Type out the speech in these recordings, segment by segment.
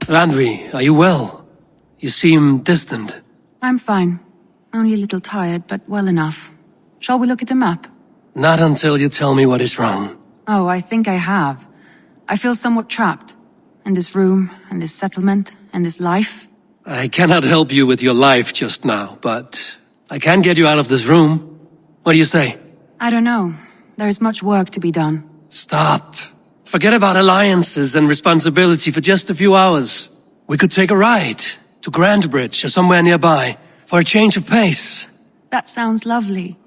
Randvi, are you well? You seem distant. I'm fine. Only a little tired, but well enough. Shall we look at the map? Not until you tell me what is wrong. Oh, I think I have. I feel somewhat trapped. In this room, and this settlement, and this life. I cannot help you with your life just now, but I can get you out of this room. What do you say? I don't know. There is much work to be done. Stop. Forget about alliances and responsibility for just a few hours. We could take a ride to Grantebridge or somewhere nearby for a change of pace. That sounds lovely.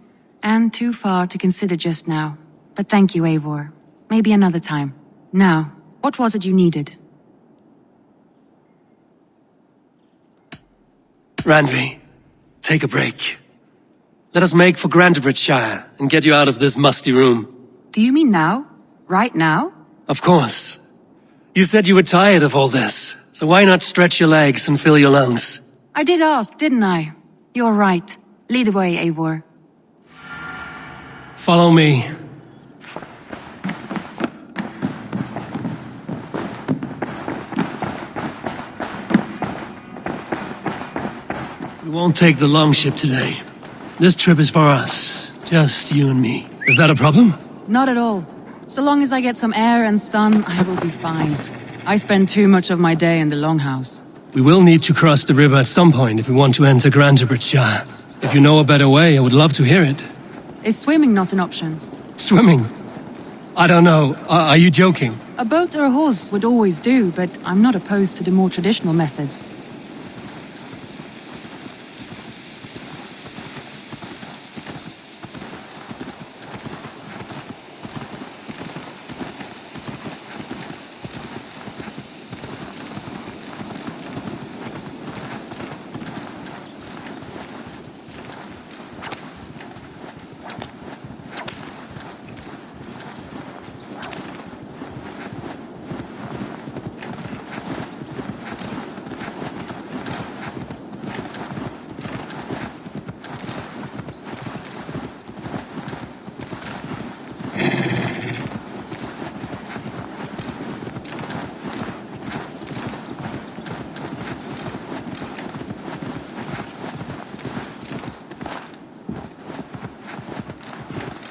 And too far to consider just now. But thank you, Eivor. Maybe another time. Now, what was it you needed? Randvi, take a break. Let us make for Grantebridgeshire and get you out of this musty room. Do you mean now? Right now? Of course. You said you were tired of all this, so why not stretch your legs and fill your lungs? I did ask, didn't I? You're right. Lead the way, Eivor. Follow me. We won't take the longship today. This trip is for us. Just you and me. Is that a problem? Not at all. So long as I get some air and sun, I will be fine. I spend too much of my day in the longhouse. We will need to cross the river at some point if we want to enter Grantebridgeshire. If you know a better way, I would love to hear it. Is swimming not an option? Swimming? I don't know. Are you joking? A boat or a horse would always do, but I'm not opposed to the more traditional methods.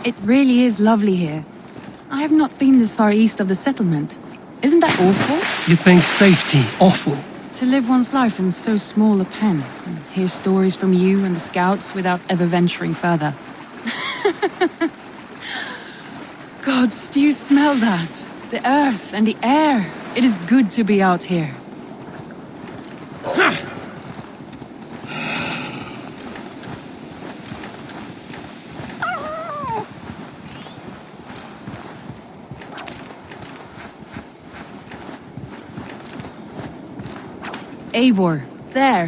It really is lovely here. I have not been this far east of the settlement. Isn't that awful? You think safety awful? To live one's life in so small a pen, and hear stories from you and the scouts without ever venturing further. Gods, do you smell that? The earth and the air. It is good to be out here. Eivor, there.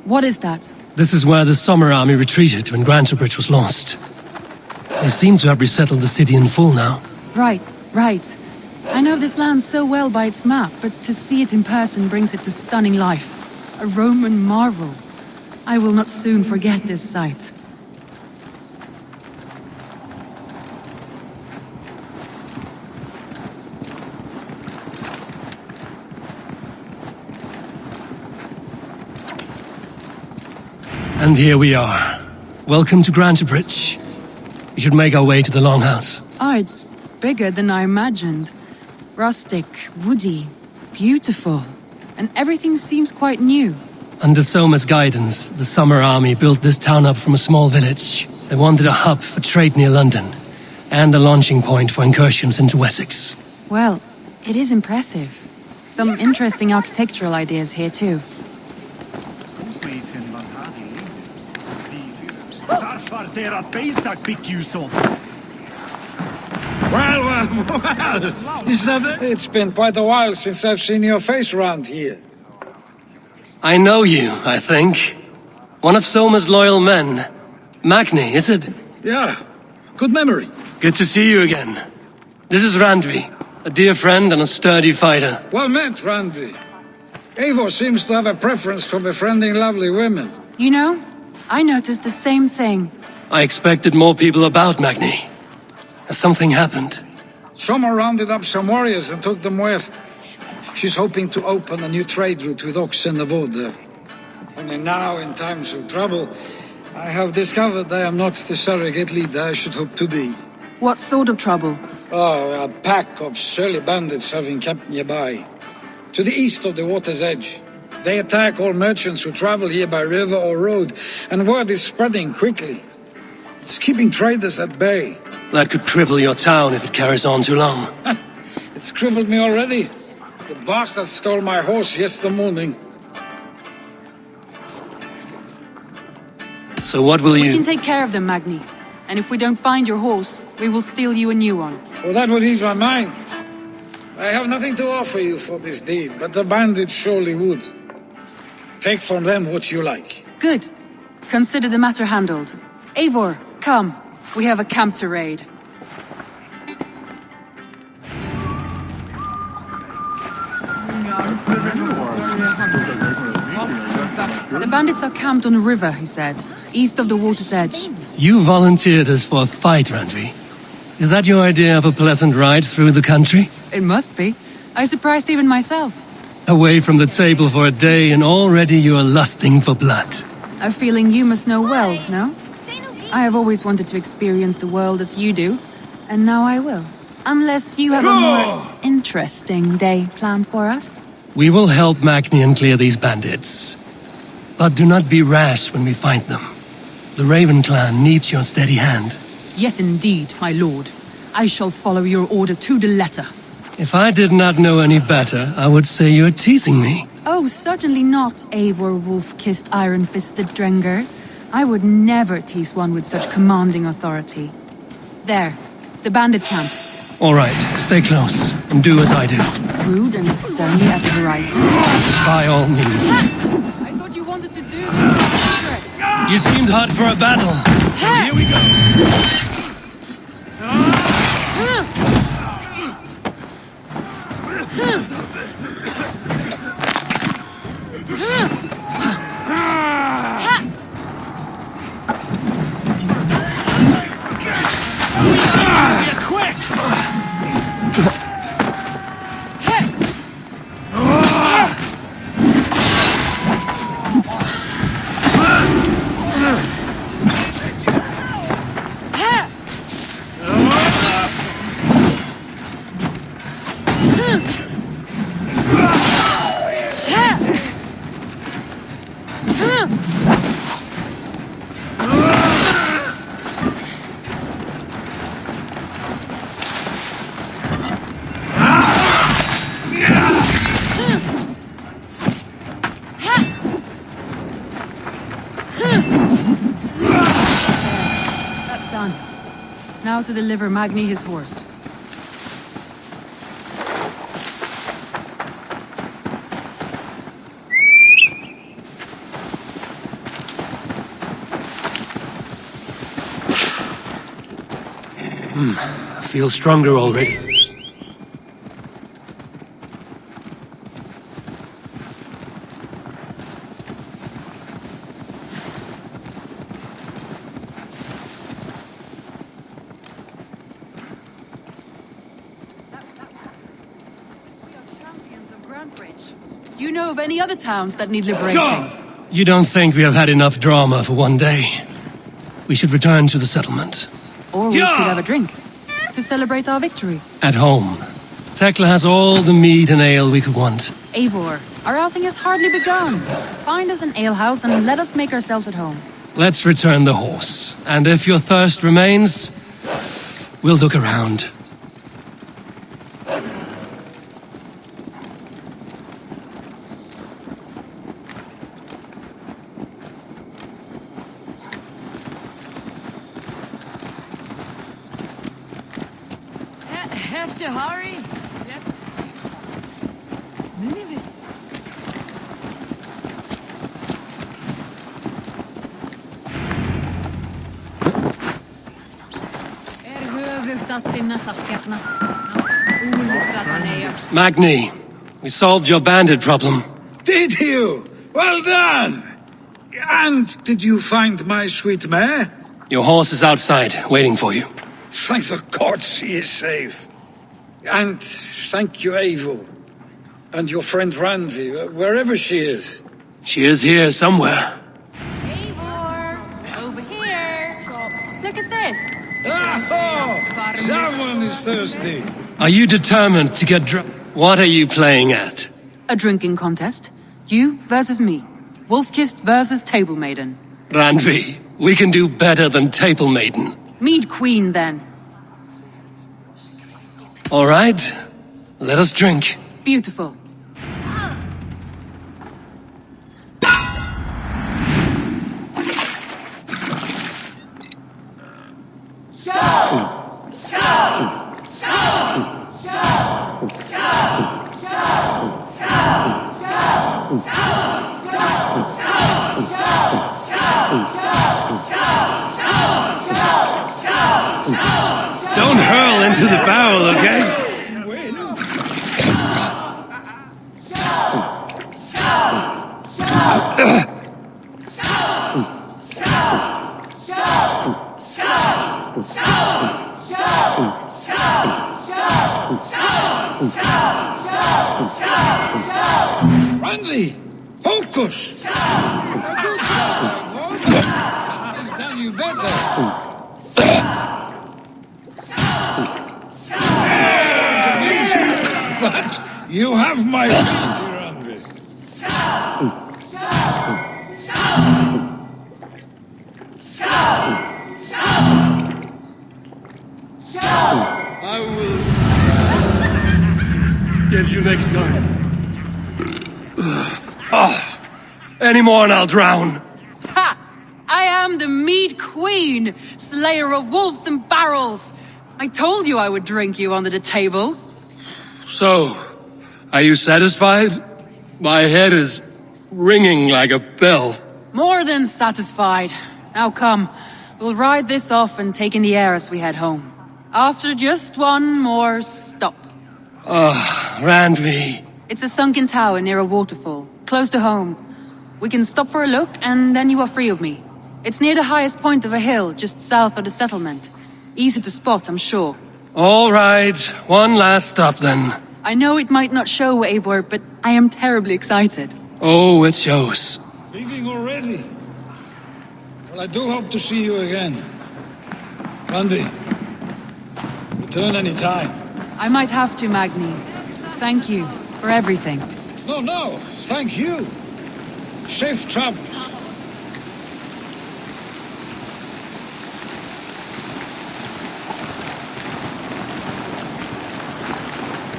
What is that? This is where the Summer Army retreated when Grantebridge was lost. They seem to have resettled the city in full now. Right. I know this land so well by its map, but to see it in person brings it to stunning life. A Roman marvel. I will not soon forget this sight. And here we are. Welcome to Grantebridge. We should make our way to the Longhouse. Ah, it's bigger than I imagined. Rustic, woody, beautiful. And everything seems quite new. Under Soma's guidance, the Summer Army built this town up from a small village. They wanted a hub for trade near London, and a launching point for incursions into Wessex. Well, it is impressive. Some interesting architectural ideas here too. Well, is that it? It's been quite a while since I've seen your face around here. I know you, I think. One of Soma's loyal men. Magni, is it? Yeah, good memory. Good to see you again. This is Randvi, a dear friend and a sturdy fighter. Well met, Randy. Eivor seems to have a preference for befriending lovely women. You know, I noticed the same thing. I expected more people about Magni. Has something happened? Someone rounded up some warriors and took them west. She's hoping to open a new trade route with oxen of order. Only now, in times of trouble, I have discovered I am not the surrogate leader I should hope to be. What sort of trouble? Oh, a pack of surly bandits have encamped nearby, to the east of the water's edge. They attack all merchants who travel here by river or road, and word is spreading quickly. It's keeping traders at bay. That could cripple your town if it carries on too long. It's crippled me already. The bastard stole my horse yesterday morning. So what will We you... can take care of them, Magni. And if we don't find your horse, we will steal you a new one. Well, that would ease my mind. I have nothing to offer you for this deed, but the bandits surely would. Take from them what you like. Good. Consider the matter handled. Eivor, come. We have a camp to raid. The bandits are camped on a river, he said, east of the water's edge. You volunteered us for a fight, Randvi. Is that your idea of a pleasant ride through the country? It must be. I surprised even myself. Away from the table for a day and already you are lusting for blood. A feeling you must know well, no? I have always wanted to experience the world as you do, and now I will. Unless you have a more interesting day planned for us. We will help Magnian clear these bandits. But do not be rash when we find them. The Raven clan needs your steady hand. Yes, indeed, my lord. I shall follow your order to the letter. If I did not know any better, I would say you're teasing me. Oh, certainly not, Eivor wolf-kissed iron-fisted Drenger. I would never tease one with such commanding authority. There, the bandit camp. All right, stay close and do as I do. Rude and externally at the horizon. By all means. I thought you wanted to do this in secret. You seemed hot for a battle. So here we go. Now to deliver Magni his horse. I feel stronger already. Do you know of any other towns that need liberating? You don't think we have had enough drama for one day? We should return to the settlement. Or we could have a drink to celebrate our victory. At home. Tekla has all the mead and ale we could want. Eivor, our outing has hardly begun. Find us an alehouse and let us make ourselves at home. Let's return the horse. And if your thirst remains, we'll look around. Have to hurry. Magni, we solved your bandit problem. Did you? Well done! And did you find my sweet mare? Your horse is outside, waiting for you. Thank the gods he is safe. And thank you, Eivor. And your friend Randvi, wherever she is. She is here somewhere. Eivor! Over here! Look at this! Oh, someone is thirsty. Are you determined to get drunk? What are you playing at? A drinking contest. You versus me. Wolf-kissed versus Table Maiden. Randvi, we can do better than Table Maiden. Mead Queen, then. All right, let us drink. Beautiful. Don't hurl into the barrel, okay? Randvi, focus! Has done you better. But you have my feet, Randvi. I will get you next time. Oh, any more and I'll drown. Ha! I am the Mead Queen, slayer of wolves and barrels. I told you I would drink you under the table. So, are you satisfied? My head is ringing like a bell. More than satisfied. Now come, we'll ride this off and take in the air as we head home. After just one more stop. Randvi. It's a sunken tower near a waterfall, close to home. We can stop for a look, and then you are free of me. It's near the highest point of a hill, just south of the settlement. Easy to spot, I'm sure. All right, one last stop then. I know it might not show, Eivor, but I am terribly excited. Oh, it shows. Leaving already? Well, I do hope to see you again. Randvi, return any time. I might have to, Magni. Thank you for everything. No, thank you. Safe travels.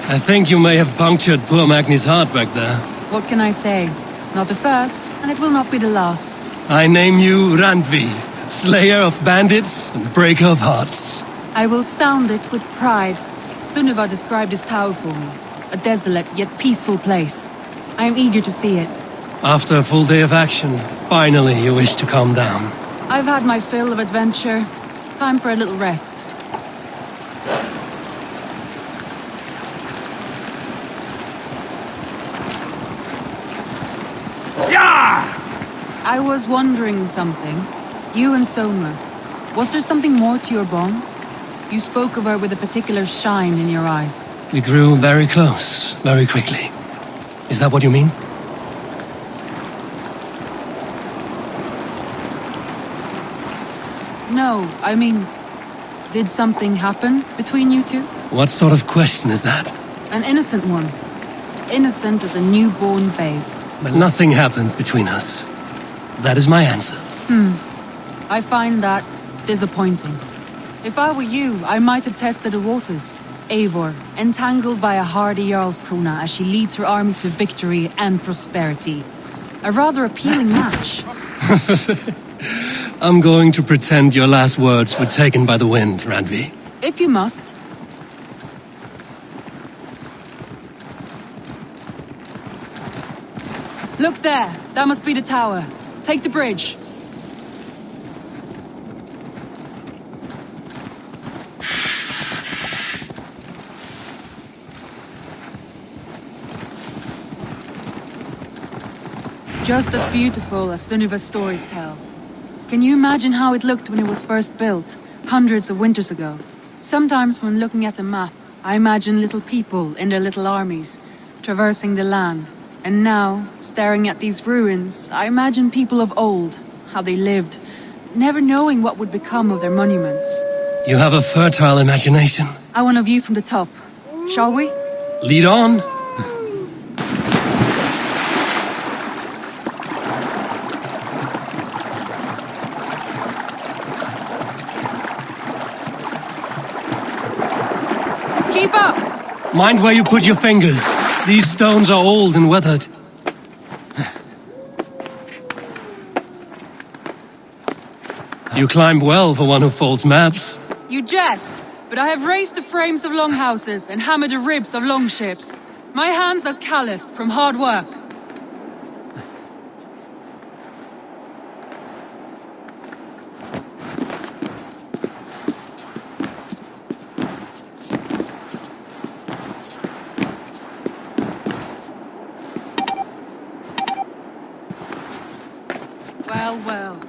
I think you may have punctured poor Magni's heart back there. What can I say? Not the first, and it will not be the last. I name you Randvi, slayer of bandits and breaker of hearts. I will sound it with pride. Sunniva described this tower for me. A desolate yet peaceful place. I am eager to see it. After a full day of action, finally you wish to calm down. I've had my fill of adventure. Time for a little rest. I was wondering something. You and Soma. Was there something more to your bond? You spoke of her with a particular shine in your eyes. We grew very close, very quickly. Is that what you mean? No, I mean, did something happen between you two? What sort of question is that? An innocent one. Innocent as a newborn babe. But nothing happened between us. That is my answer. I find that disappointing. If I were you, I might have tested the waters. Eivor, entangled by a hardy Jarlskona as she leads her army to victory and prosperity. A rather appealing match. I'm going to pretend your last words were taken by the wind, Randvi. If you must. Look there! That must be the tower. Take the bridge. Just as beautiful as Sunniva's stories tell. Can you imagine how it looked when it was first built, hundreds of winters ago? Sometimes when looking at a map, I imagine little people in their little armies, traversing the land. And now, staring at these ruins, I imagine people of old, how they lived, never knowing what would become of their monuments. You have a fertile imagination. I want a view from the top. Shall we? Lead on. Keep up! Mind where you put your fingers. These stones are old and weathered. You climb well for one who folds maps. You jest, but I have raised the frames of longhouses and hammered the ribs of longships. My hands are calloused from hard work. Well, well.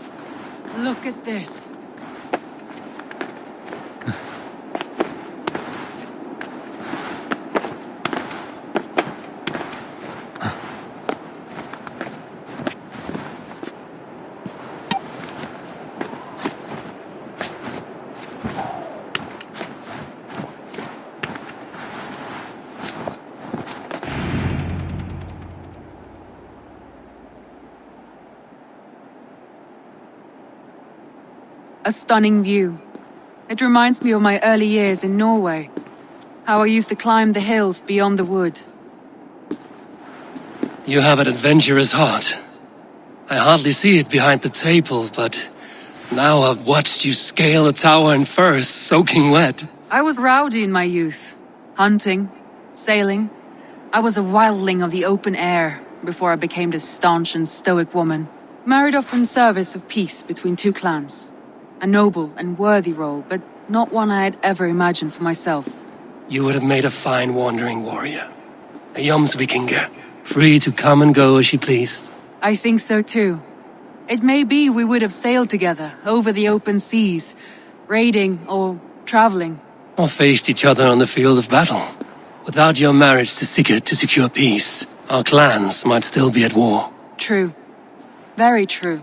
Look at this. A stunning view. It reminds me of my early years in Norway. How I used to climb the hills beyond the wood. You have an adventurous heart. I hardly see it behind the table, but now I've watched you scale a tower in furs, soaking wet. I was rowdy in my youth. Hunting, sailing. I was a wildling of the open air before I became this staunch and stoic woman. Married off in service of peace between two clans. A noble and worthy role, but not one I had ever imagined for myself. You would have made a fine wandering warrior. A Jomsvikinger, free to come and go as she pleased. I think so too. It may be we would have sailed together over the open seas, raiding or traveling. Or faced each other on the field of battle. Without your marriage to Sigurd to secure peace, our clans might still be at war. True. Very true.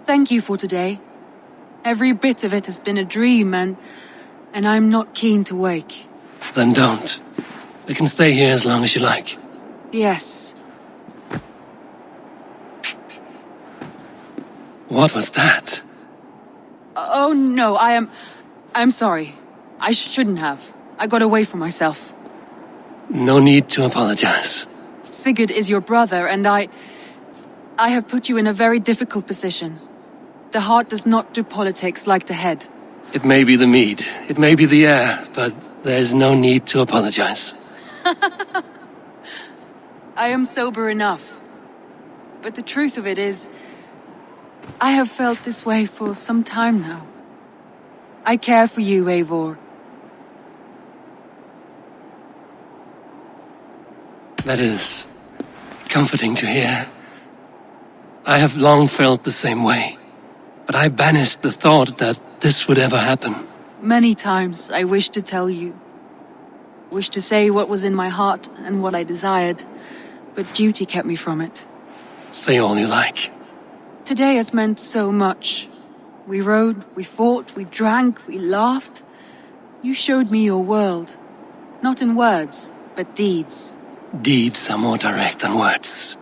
Thank you for today. Every bit of it has been a dream and I'm not keen to wake. Then don't. We can stay here as long as you like. Yes. What was that? Oh no, I'm sorry. I shouldn't have. I got away from myself. No need to apologize. Sigurd is your brother and I have put you in a very difficult position. The heart does not do politics like the head. It may be the meat, it may be the air, but there's no need to apologize. I am sober enough. But the truth of it is, I have felt this way for some time now. I care for you, Eivor. That is comforting to hear. I have long felt the same way. But I banished the thought that this would ever happen. Many times I wished to tell you. Wished to say what was in my heart and what I desired. But duty kept me from it. Say all you like. Today has meant so much. We rode, we fought, we drank, we laughed. You showed me your world. Not in words, but deeds. Deeds are more direct than words.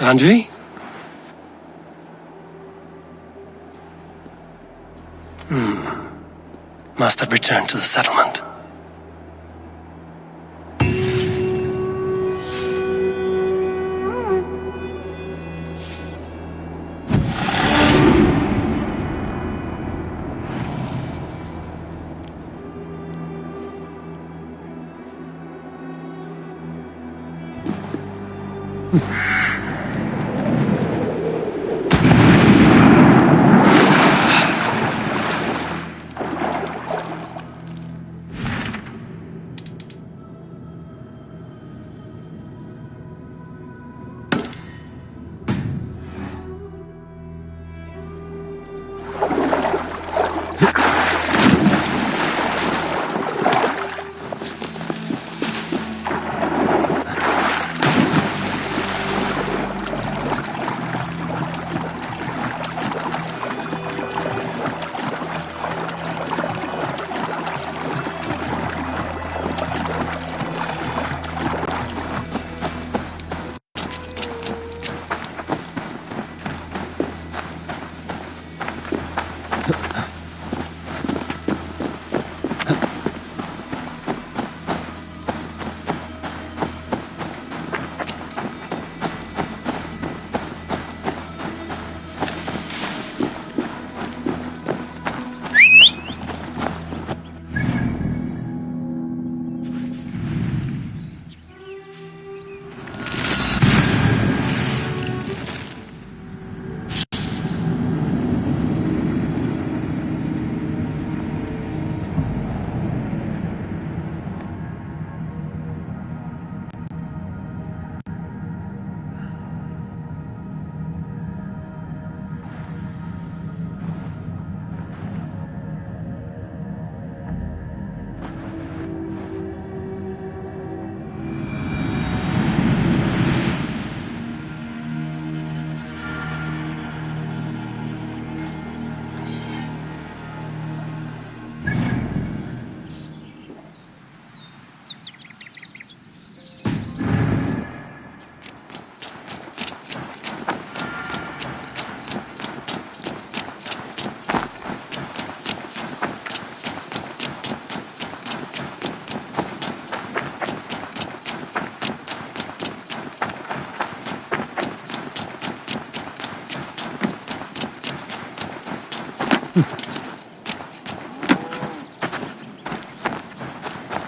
Andrei? Must have returned to the settlement.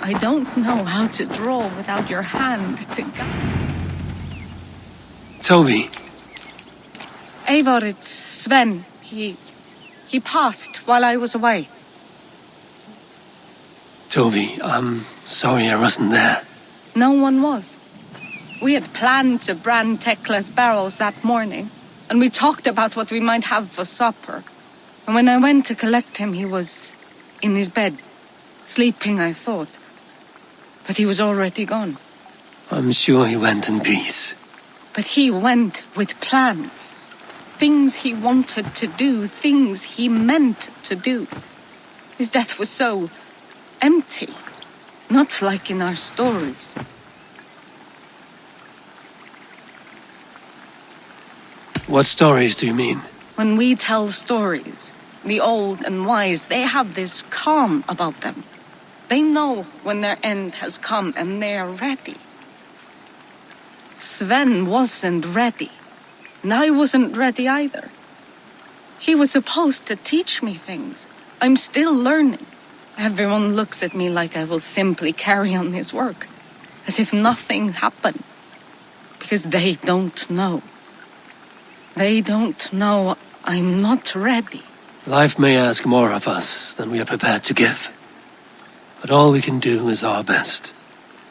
I don't know how to draw without your hand to guide. Toby. Eivor, it's Sven. He passed while I was away. Toby, I'm sorry I wasn't there. No one was. We had planned to brand Tekla's barrels that morning, and we talked about what we might have for supper. And when I went to collect him, he was in his bed, sleeping, I thought. But he was already gone. I'm sure he went in peace. But he went with plans. Things he wanted to do, things he meant to do. His death was so empty, not like in our stories. What stories do you mean? When we tell stories, the old and wise, they have this calm about them. They know when their end has come and they are ready. Sven wasn't ready, and I wasn't ready either. He was supposed to teach me things. I'm still learning. Everyone looks at me like I will simply carry on his work, as if nothing happened. Because they don't know. They don't know I'm not ready. Life may ask more of us than we are prepared to give. But all we can do is our best.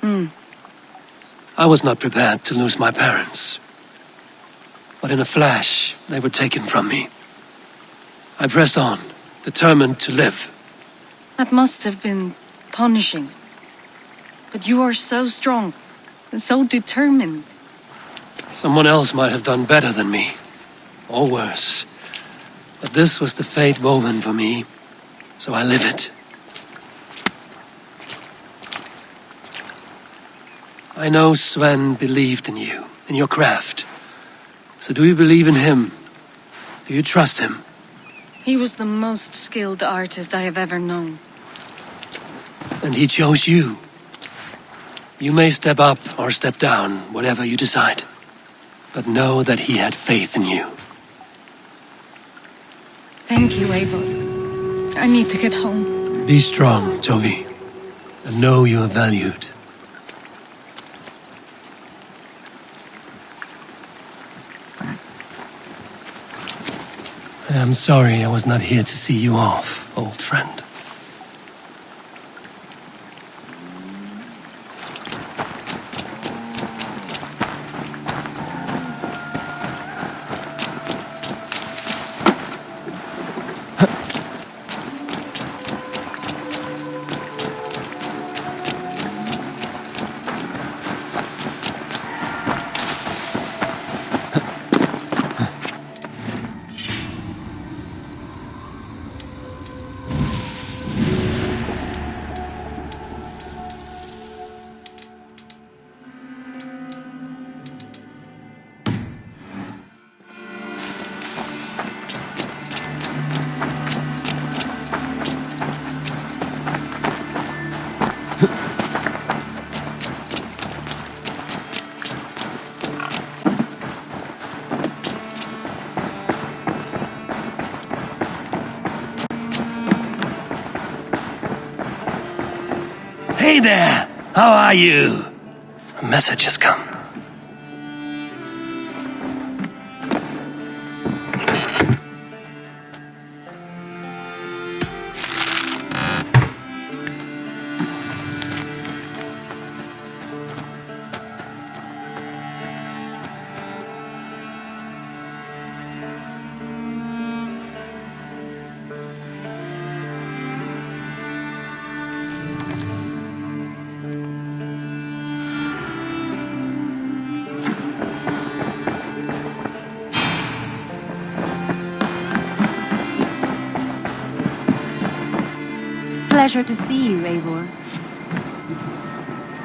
I was not prepared to lose my parents. But in a flash, they were taken from me. I pressed on, determined to live. That must have been punishing. But you are so strong and so determined. Someone else might have done better than me. Or worse. But this was the fate woven for me, so I live it. I know Sven believed in you, in your craft. So do you believe in him? Do you trust him? He was the most skilled artist I have ever known. And he chose you. You may step up or step down, whatever you decide. But know that he had faith in you. Thank you, Eivor. I need to get home. Be strong, Toby. And know you are valued. I am sorry I was not here to see you off, old friend. Hey there! How are you? A message has come. Pleasure to see you, Eivor.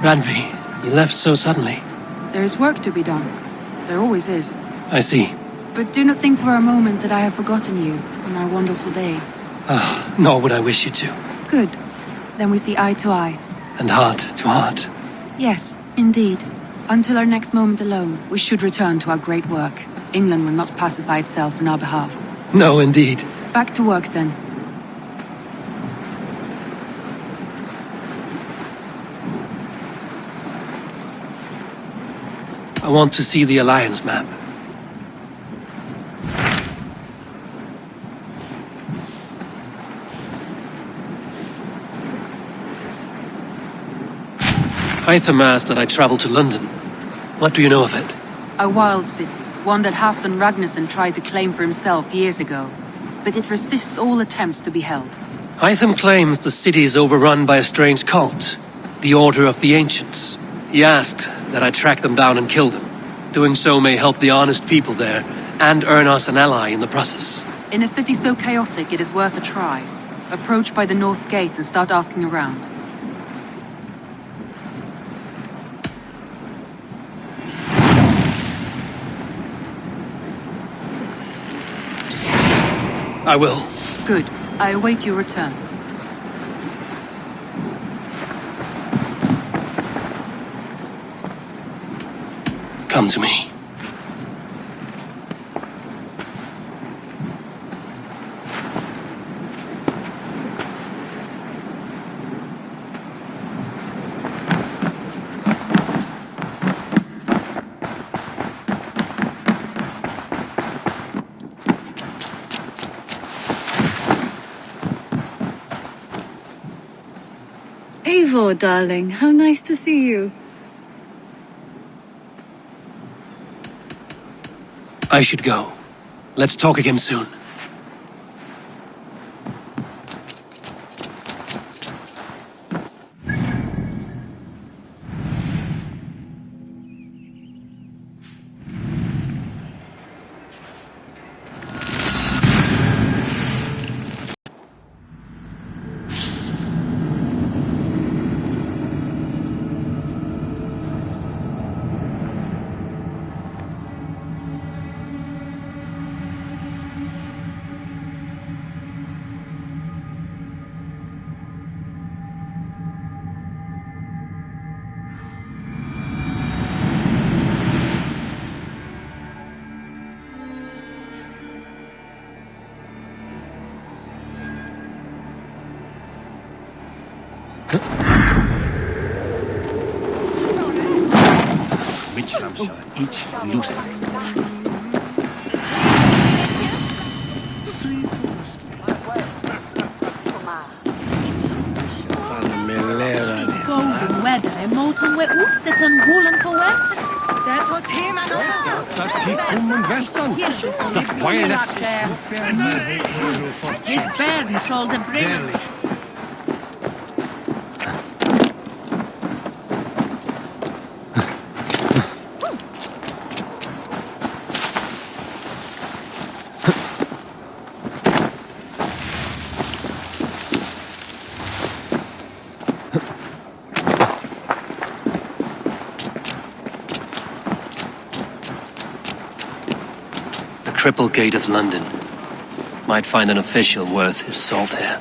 Randvi, you left so suddenly. There is work to be done. There always is. I see. But do not think for a moment that I have forgotten you on our wonderful day. Nor would I wish you to. Good. Then we see eye to eye. And heart to heart. Yes, indeed. Until our next moment alone, we should return to our great work. England will not pacify itself on our behalf. No, indeed. Back to work, then. I want to see the Alliance map. Hytham asked that I travel to London. What do you know of it? A wild city, one that Halfdan Ragnarsson tried to claim for himself years ago. But it resists all attempts to be held. Hytham claims the city is overrun by a strange cult, the Order of the Ancients. He asked that I track them down and kill them. Doing so may help the honest people there, and earn us an ally in the process. In a city so chaotic, it is worth a try. Approach by the North Gate and start asking around. I will. Good. I await your return. Come to me. Eivor, darling, how nice to see you. I should go. Let's talk again soon. Which lamp shall each loose? Golden weather and molten wet utset and woolen to wet. That wireless. It's bad, shoulder bring. Triple Gate of London. Might find an official worth his salt here.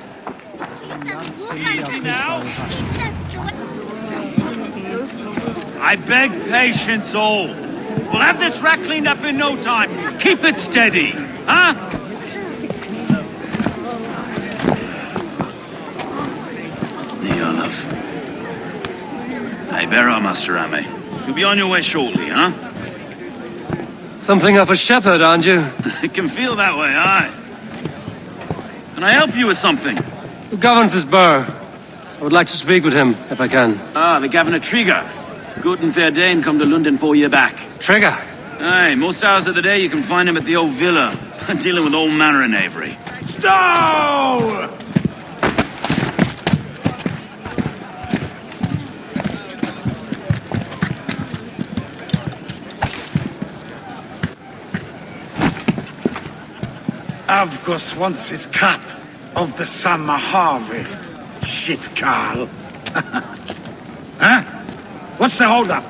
I beg patience all. We'll have this wreck cleaned up in no time. Keep it steady, huh? Olaf. Hey, bear up, Master Ame. You'll be on your way shortly, huh? Something of a shepherd, aren't you? It can feel that way, aye. Can I help you with something? Who governs this burr? I would like to speak with him, if I can. Ah, the Governor Trigger. Good and fair Dane come to London 4 year back. Trigger? Aye, most hours of the day you can find him at the old villa, dealing with all manner of knavery. Stow! Avgos wants his cut of the summer harvest. Shit, Carl. Huh? What's the holdup?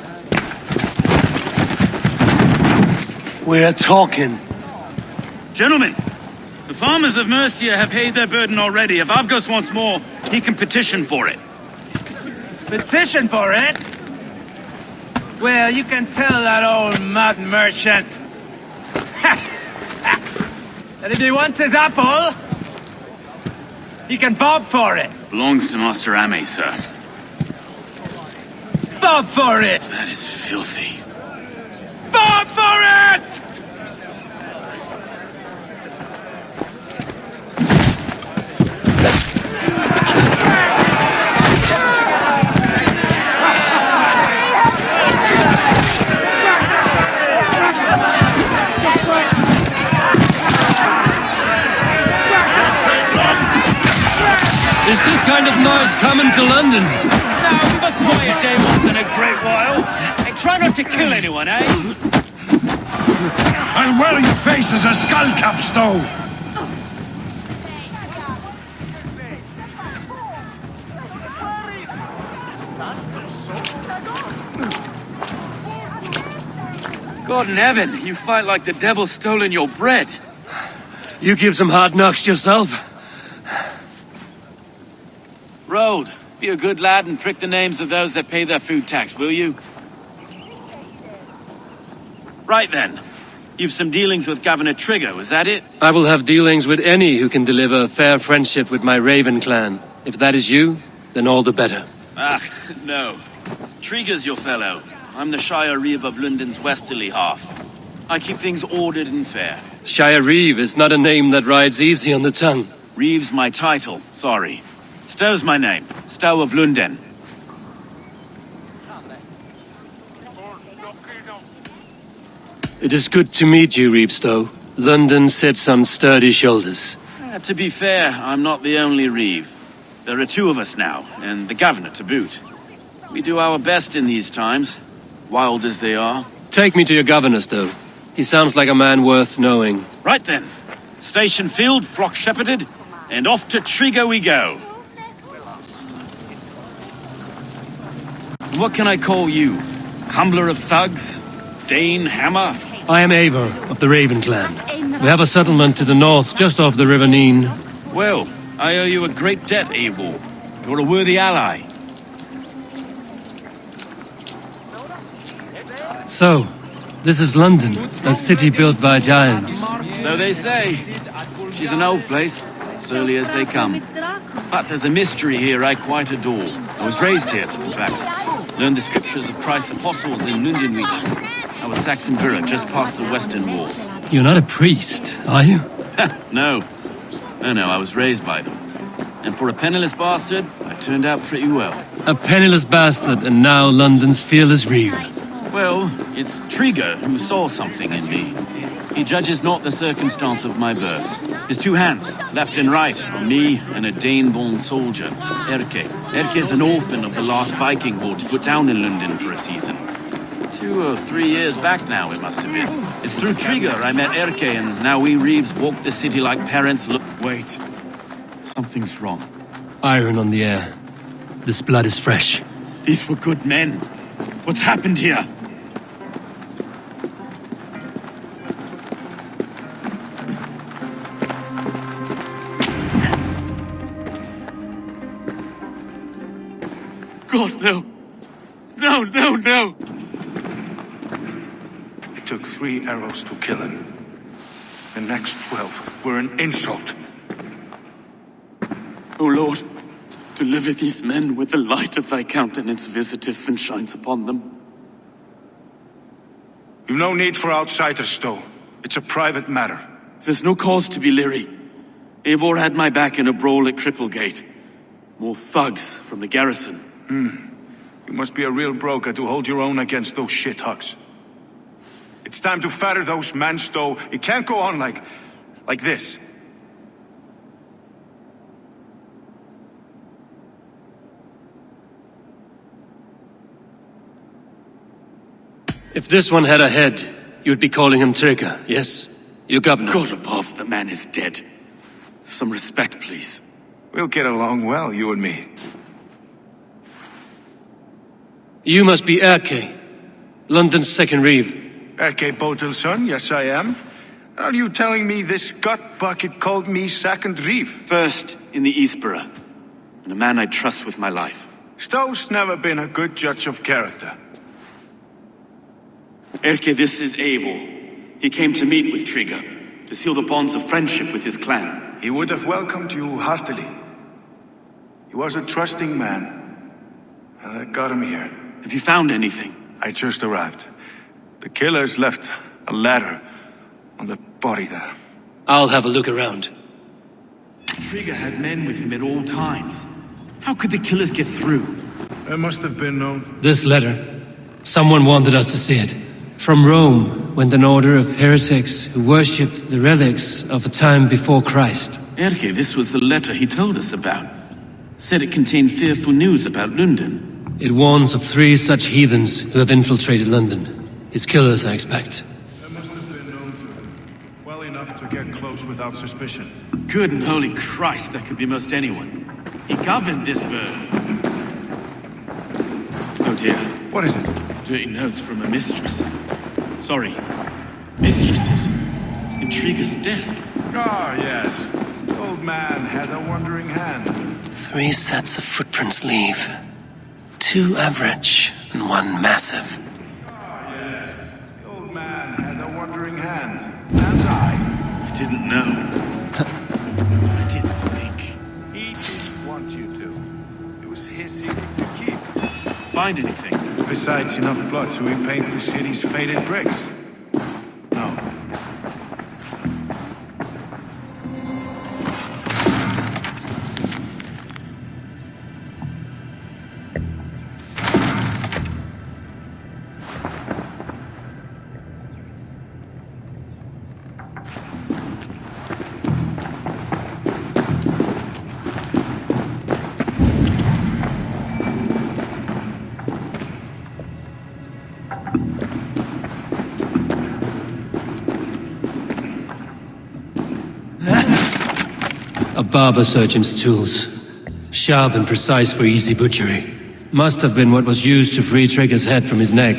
We're talking. Gentlemen, the farmers of Mercia have paid their burden already. If Avgos wants more, he can petition for it. Petition for it? Well, you can tell that old mud merchant that if he wants his apple, he can bob for it. Belongs to Master Ame, sir. Bob for it! That is filthy. fought for it! Is this kind of noise coming to London? Now, a quiet day once in a great while. Hey, try not to kill anyone, eh? I'll wear your faces as skull caps, though! God in heaven, you fight like the devil stolen your bread. You give some hard knocks yourself. Road, be a good lad and prick the names of those that pay their food tax, will you? Right then. You've some dealings with Governor Trigger, was that it? I will have dealings with any who can deliver a fair friendship with my Raven clan. If that is you, then all the better. Ah, no. Trigger's your fellow. I'm the Shire Reeve of London's westerly half. I keep things ordered and fair. Shire Reeve is not a name that rides easy on the tongue. Reeve's my title, sorry. Stow's my name. Stow of Lunden. It is good to meet you, Reeve Stow. London sits on sturdy shoulders. To be fair, I'm not the only Reeve. There are two of us now, and the governor to boot. We do our best in these times, wild as they are. Take me to your governor, Stow. He sounds like a man worth knowing. Right then. Station filled, flock shepherded, and off to Trigger we go. What can I call you? Humbler of thugs? Dane Hammer? I am Eivor, of the Raven clan. We have a settlement to the north, just off the River Neen. Well, I owe you a great debt, Eivor. You're a worthy ally. So, this is London, a city built by giants. So they say. She's an old place, surly as they come. But there's a mystery here I quite adore. I was raised here, in fact. Learned the scriptures of Christ's apostles in Lundenreach. I was Saxon Borough, just past the western walls. You're not a priest, are you? No. No, I was raised by them. And for a penniless bastard, I turned out pretty well. A penniless bastard, and now London's fearless Reeve. Well, it's Trigger who saw something in me. He judges not the circumstance of my birth. His two hands, left and right, on me and a Dane-born soldier, Erke. Erke's an orphan of the last Viking horde put down in London for a season. 2 or 3 years back now, it must have been. It's through Trigger I met Erke, and now we Reeves walk the city like parents. Wait. Something's wrong. Iron on the air. This blood is fresh. These were good men. What's happened here? God, no. No. It took 3 arrows to kill him. The next 12 were an insult. O Lord, deliver these men with the light of thy countenance visiteth and shines upon them. You've no need for outsiders, Stow. It's a private matter. There's no cause to be leery. Eivor had my back in a brawl at Cripplegate. More thugs from the garrison. You must be a real broker to hold your own against those shithugs. It's time to fetter those men, Stow. It can't go on like this. If this one had a head, you'd be calling him Trigger, yes? Your governor. God above, the man is dead. Some respect, please. We'll get along well, you and me. You must be Erke, London's second Reeve. Erke Botel's son, yes I am. Are you telling me this gut bucket called me second Reeve? First in the Eastborough, and a man I trust with my life. Stow's never been a good judge of character. Erke, this is Eivor. He came to meet with Trigger, to seal the bonds of friendship with his clan. He would have welcomed you heartily. He was a trusting man, and I got him here. Have you found anything? I just arrived. The killers left a letter on the body there. I'll have a look around. Trigger had men with him at all times. How could the killers get through? There must have been no... This letter. Someone wanted us to see it. From Rome went an order of heretics who worshipped the relics of a time before Christ. Erke, this was the letter he told us about. Said it contained fearful news about London. It warns of 3 such heathens who have infiltrated London. His killers, I expect. There must have been known to him. Well enough to get close without suspicion. Good and holy Christ, that could be most anyone. He governed this bird. Oh dear. What is it? Dirty notes from a mistress. Sorry. Mistresses. In Trigger's desk. Ah, yes. The old man had a wandering hand. 3 sets of footprints leave. 2 average and 1 massive. Ah, yes. The old man had a wandering hand. And I didn't know. I didn't think. He didn't want you to. It was his secret to keep. Find anything? Besides enough blood to repaint the city's faded bricks. No. A barber surgeon's tools. Sharp and precise for easy butchery. Must have been what was used to free Trigger's head from his neck.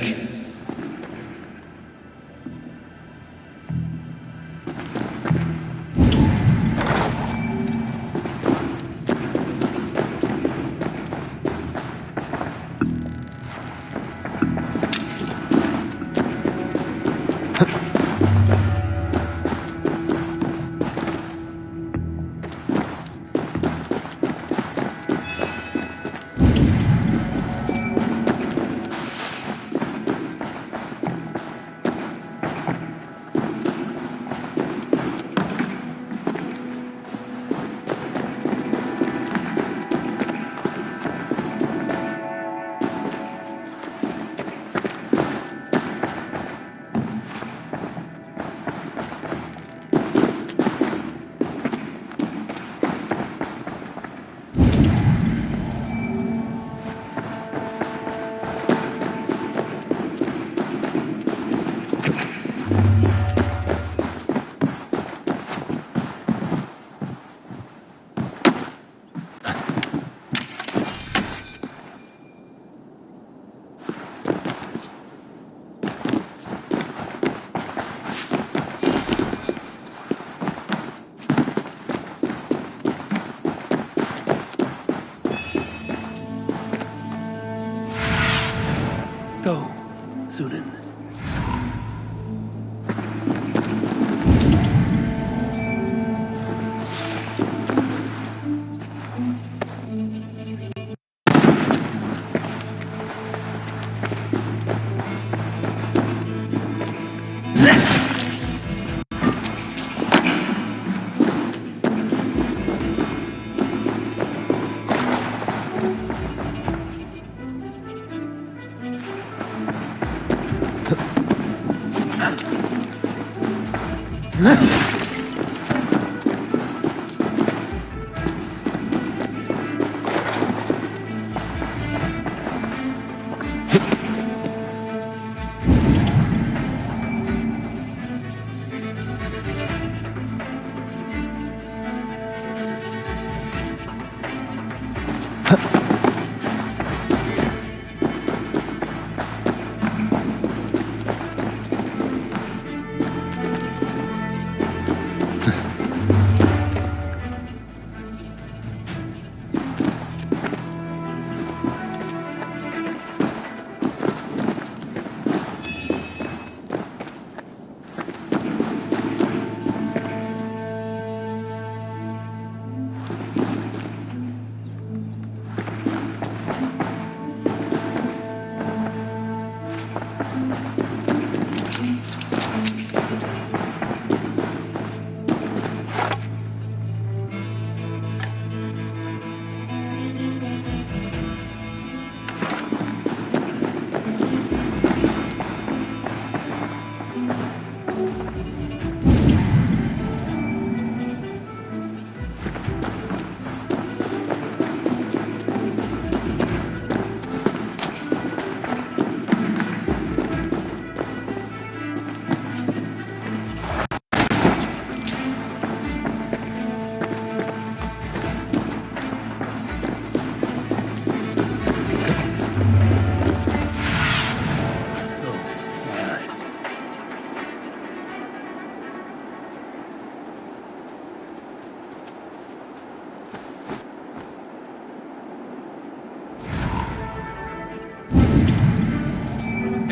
Go, Sunan.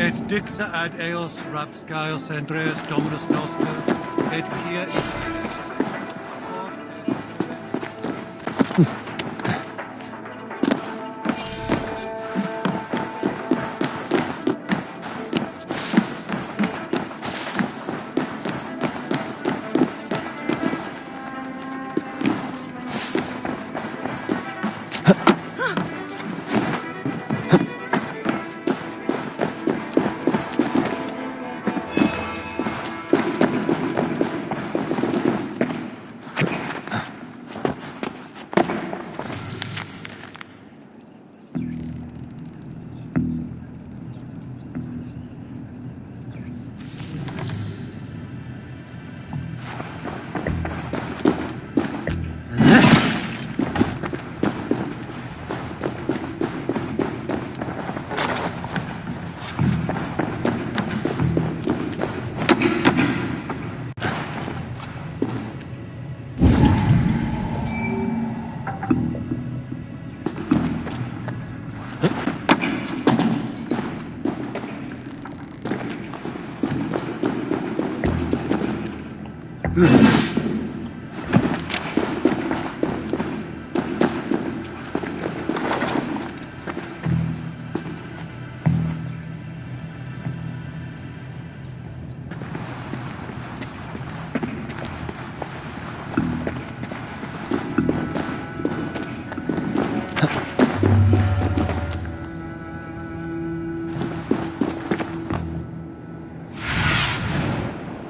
Et dixa ad eos rapscaios Andreas Dominus Noster, et kia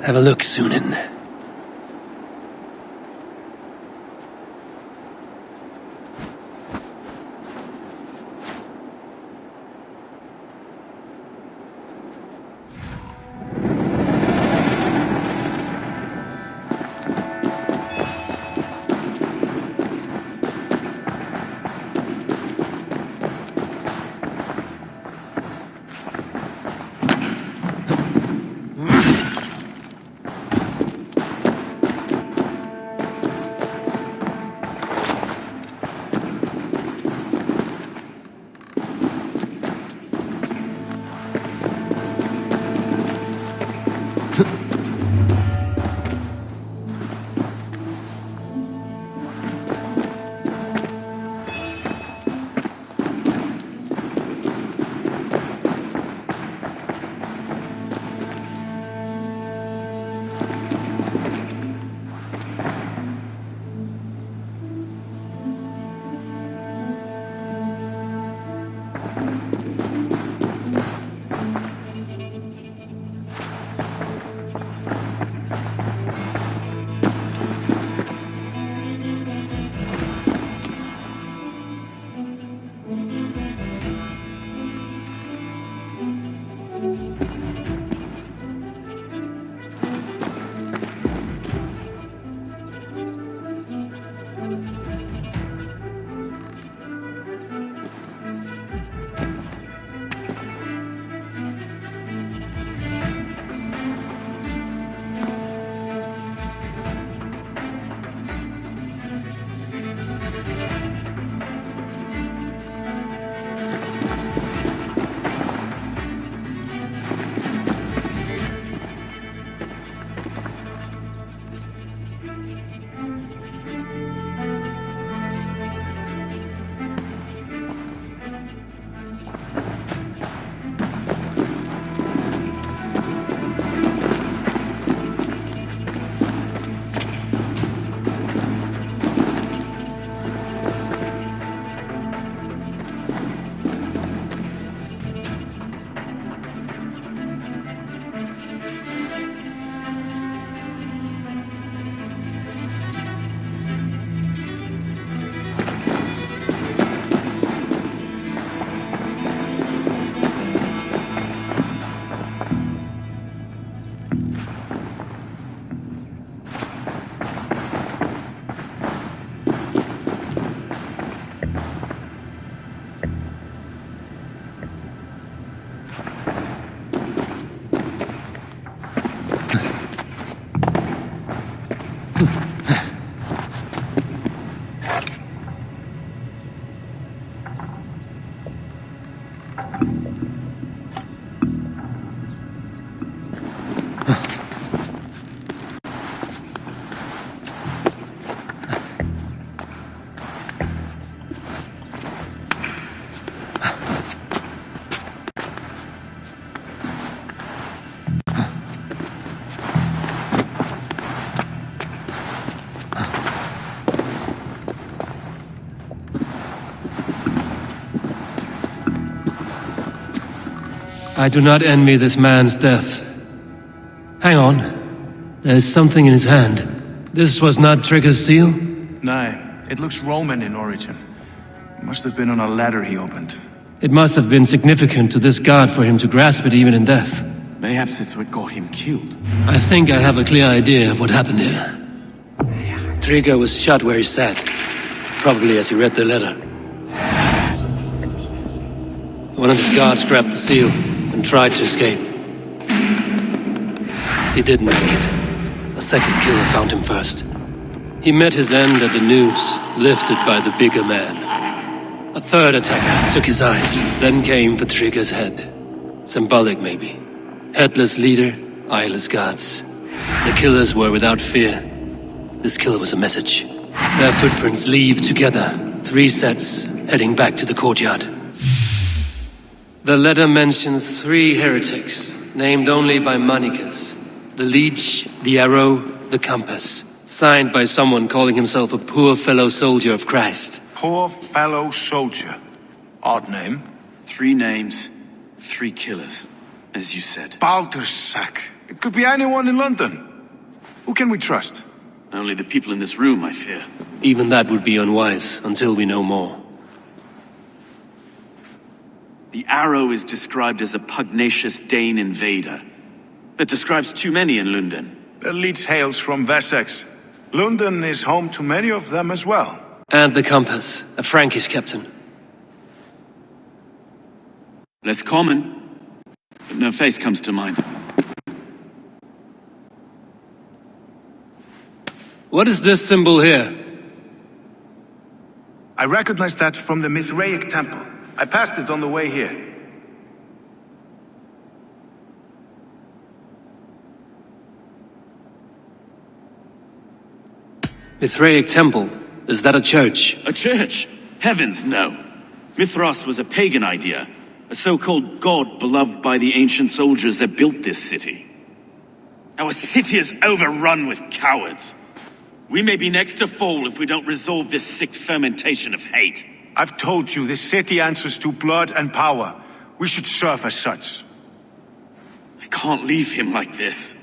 Have a look, Sunan. I do not envy this man's death. Hang on. There's something in his hand. This was not Trigger's seal? No, it looks Roman in origin. It must have been on a ladder he opened. It must have been significant to this god for him to grasp it even in death. Perhaps it's what got him killed. I think I have a clear idea of what happened here. Trigger was shot where he sat, probably as he read the letter. One of his guards grabbed the seal and tried to escape. He didn't make it. A second killer found him first. He met his end at the noose, lifted by the bigger man. A third attacker took his eyes, then came for Trigger's head. Symbolic, maybe. Headless leader, eyeless guards. The killers were without fear. This killer was a message. Their footprints leave together, 3 sets, heading back to the courtyard. The letter mentions 3 heretics, named only by Manicus. The Leech, the Arrow, the Compass. Signed by someone calling himself a poor fellow soldier of Christ. Poor fellow soldier. Odd name. 3 names, 3 killers, as you said. Baldersack. It could be anyone in London. Who can we trust? Only the people in this room, I fear. Even that would be unwise, until we know more. The Arrow is described as a pugnacious Dane invader. That describes too many in London. The Leech hails from Wessex. London is home to many of them as well. And the Compass, a Frankish captain. Less common, but no face comes to mind. What is this symbol here? I recognize that from the Mithraic temple. I passed it on the way here. Mithraic temple? Is that a church? A church? Heavens, no. Mithras was a pagan idea. A so-called god beloved by the ancient soldiers that built this city. Our city is overrun with cowards. We may be next to fall if we don't resolve this sick fermentation of hate. I've told you, this city answers to blood and power. We should serve as such. I can't leave him like this.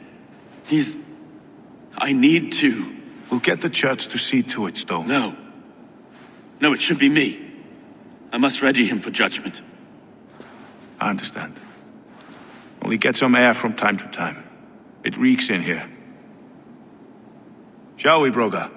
I need to. We'll get the church to see to it, Stone. No. No, it should be me. I must ready him for judgment. I understand. Only get some air from time to time. It reeks in here. Shall we, Broga?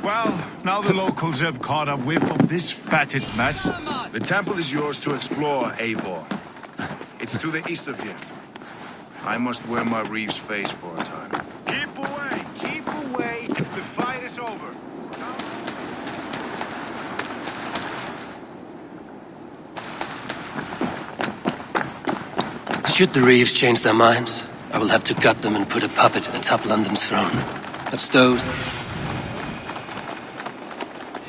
Well, now the locals have caught a whiff of this fatted mess. The temple is yours to explore, Eivor. It's to the east of here. I must wear my Reeve's face for a time. Keep away! Keep away! The fight is over! Should the Reeves change their minds, I will have to gut them and put a puppet atop London's throne. But Stowe...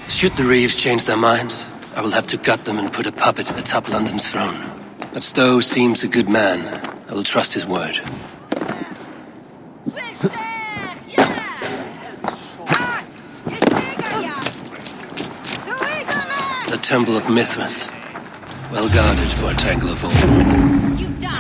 Should the Reeves change their minds, I will have to gut them and put a puppet atop London's throne. But Stowe seems a good man. I will trust his word. The Temple of Mithras. Well guarded for a tangle of old. You die!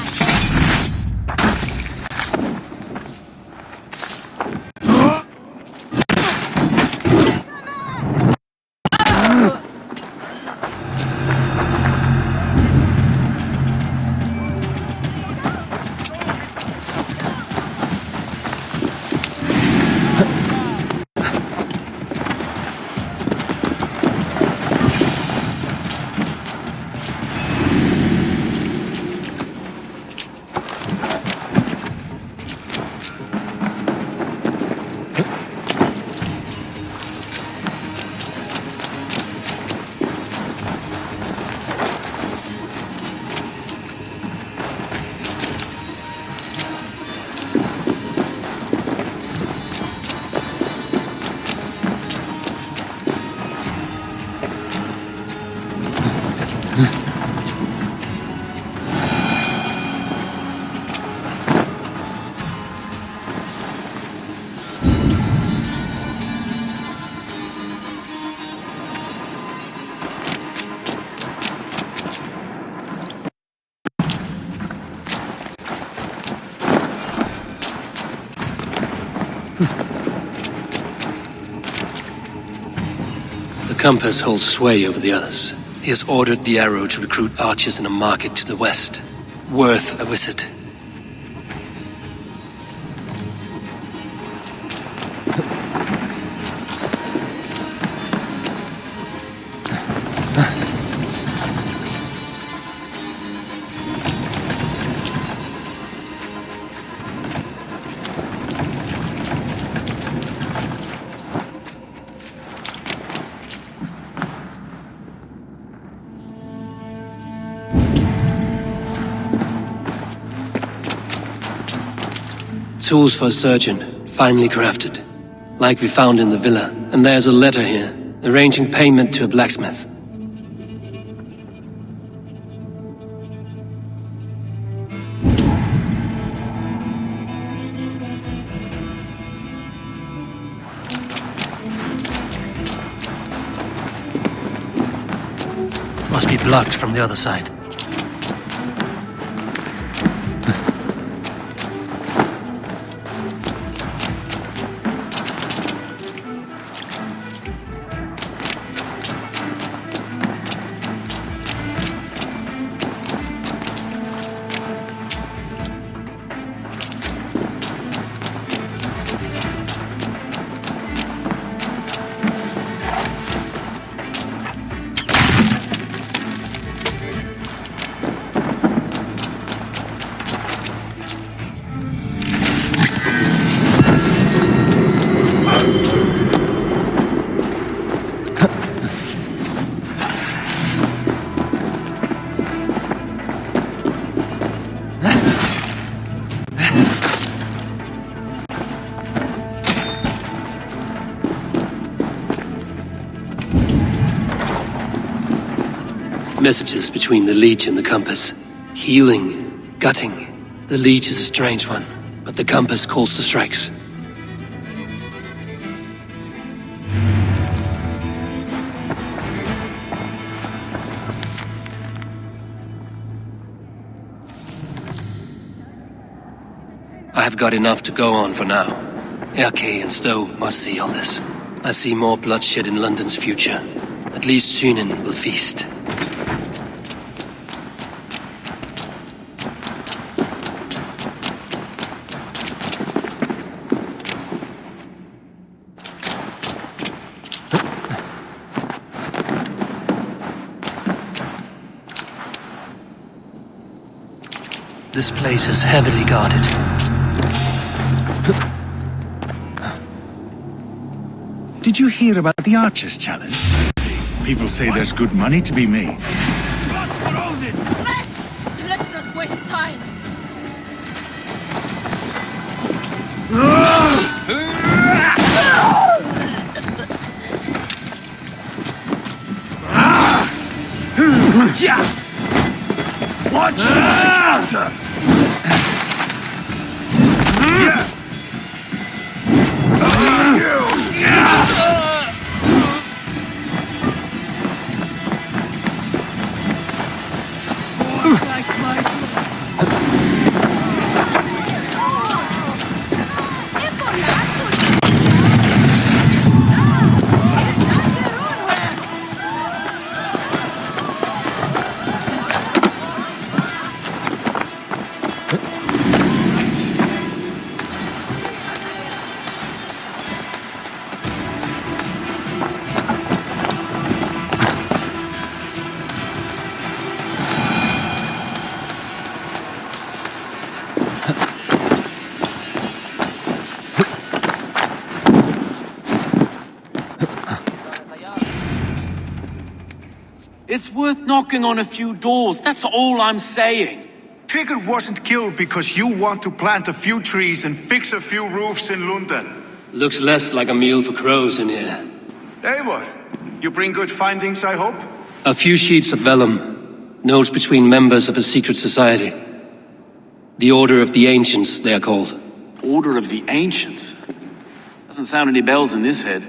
compass holds sway over the others. He has ordered the arrow to recruit archers in a market to the west. Worth a visit. Tools for a surgeon, finely crafted. Like we found in the villa. And there's a letter here, arranging payment to a blacksmith. Must be blocked from the other side. Messages between the Leech and the Compass. Healing, gutting. The Leech is a strange one, but the Compass calls to strikes. I have got enough to go on for now. Erke and Stowe must see all this. I see more bloodshed in London's future. At least SKYNET will feast. This place is heavily guarded. Did you hear about the Archers Challenge? People say there's good money to be made. Let's not waste time. Watch the counter! It's worth knocking on a few doors, that's all I'm saying. Trigger wasn't killed because you want to plant a few trees and fix a few roofs in London. Looks less like a meal for crows in here. Eivor, you bring good findings, I hope? A few sheets of vellum. Notes between members of a secret society. The Order of the Ancients, they are called. Order of the Ancients? Doesn't sound any bells in this head.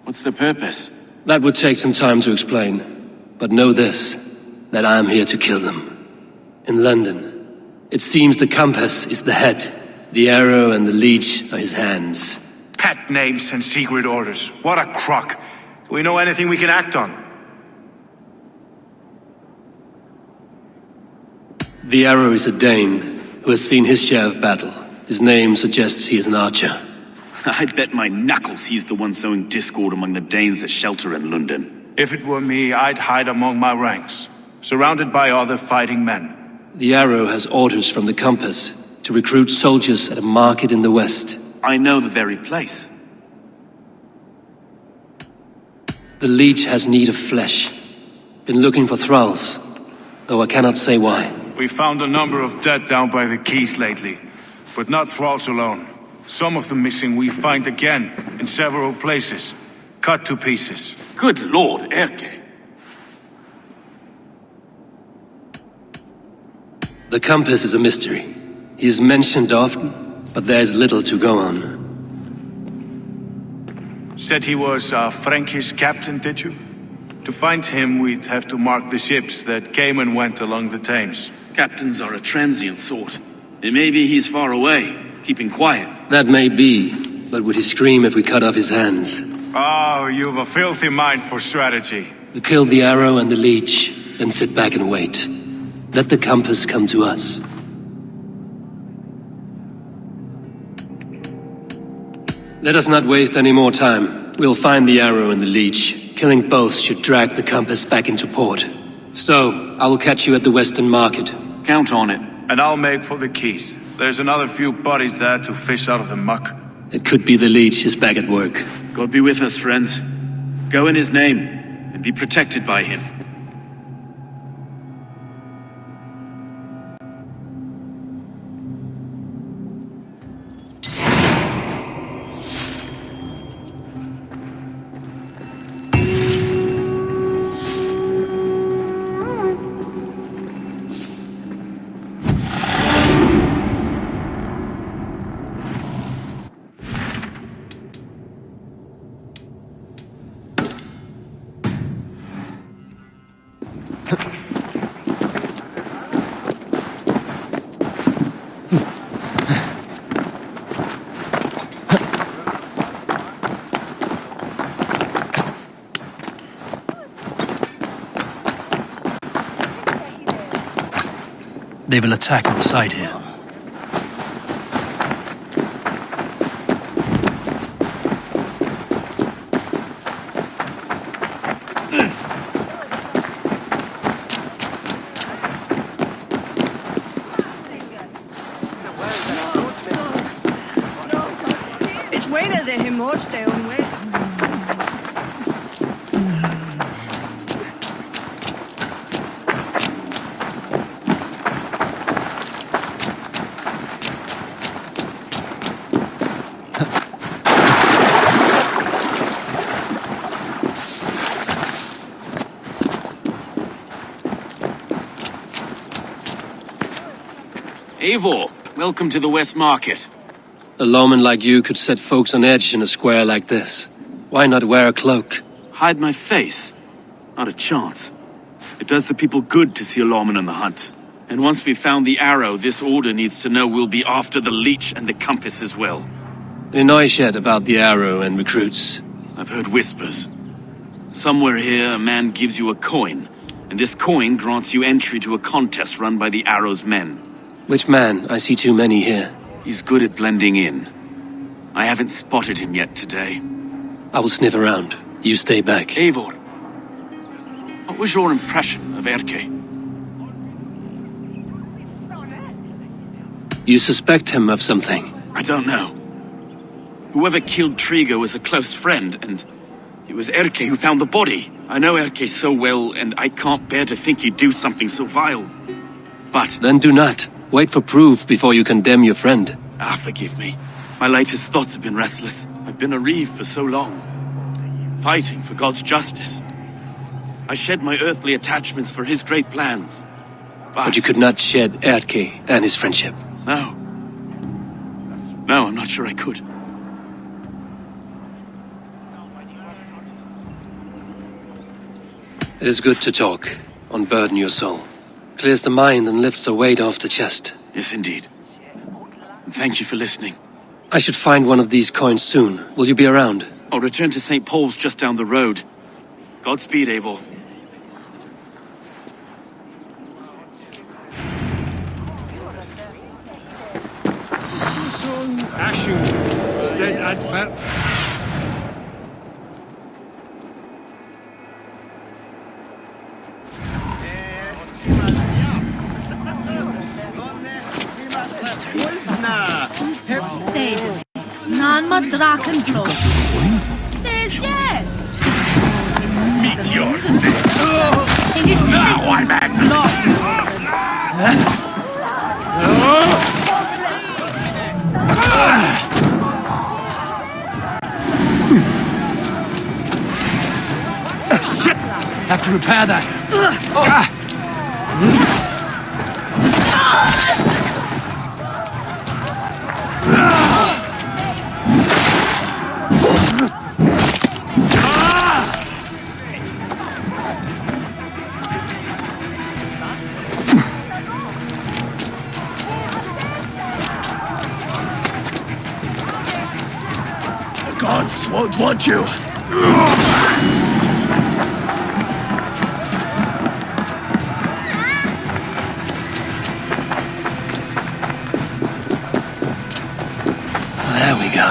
What's the purpose? That would take some time to explain. But know this, that I am here to kill them. In London, it seems the Compass is the head. The arrow and the leech are his hands. Pet names and secret orders. What a crock. Do we know anything we can act on? The arrow is a Dane who has seen his share of battle. His name suggests he is an archer. I bet my knuckles he's the one sowing discord among the Danes that shelter in London. If it were me, I'd hide among my ranks, surrounded by other fighting men. The arrow has orders from the Compass to recruit soldiers at a market in the west. I know the very place. The Leech has need of flesh. Been looking for thralls, though I cannot say why. We found a number of dead down by the quays lately, but not thralls alone. Some of the missing we find again in several places, cut to pieces. Good lord, Erke. The Compass is a mystery. He is mentioned often, but there is little to go on. Said he was a Frankish captain, did you? To find him, we'd have to mark the ships that came and went along the Thames. Captains are a transient sort. It may be he's far away, keeping quiet. That may be, but would he scream if we cut off his hands? Oh, you've a filthy mind for strategy. We kill the arrow and the Leech, then sit back and wait. Let the Compass come to us. Let us not waste any more time. We'll find the arrow and the Leech. Killing both should drag the Compass back into port. So, I will catch you at the Western Market. Count on it. And I'll make for the quays. There's another few bodies there to fish out of the muck. It could be the Leech is back at work. God be with us, friends. Go in his name, and be protected by him. They will attack on sight here. It's weirder than him more still. Eivor, welcome to the West Market. A lawman like you could set folks on edge in a square like this. Why not wear a cloak? Hide my face? Not a chance. It does the people good to see a lawman on the hunt. And once we've found the arrow, this order needs to know we'll be after the Leech and the Compass as well. Any noise yet about the arrow and recruits? I've heard whispers. Somewhere here, a man gives you a coin, and this coin grants you entry to a contest run by the arrow's men. Which man? I see too many here. He's good at blending in. I haven't spotted him yet today. I will sniff around. You stay back. Eivor, what was your impression of Erke? You suspect him of something? I don't know. Whoever killed Trigo was a close friend, and it was Erke who found the body. I know Erke so well, and I can't bear to think he'd do something so vile. But... Then do not. Wait for proof before you condemn your friend. Forgive me. My latest thoughts have been restless. I've been a reeve for so long, fighting for God's justice. I shed my earthly attachments for his great plans. But you could not shed Erke and his friendship. No. No, I'm not sure I could. It is good to talk, unburden your soul. Clears the mind and lifts a weight off the chest. Yes, indeed. And thank you for listening. I should find one of these coins soon. Will you be around? I'll return to St. Paul's just down the road. Godspeed, Eivor. Ashu, stead advert. Nan ma draken blod. There's yet. Meteor! Now I'm back. Shit! Have to repair that. The gods won't want you. There we go.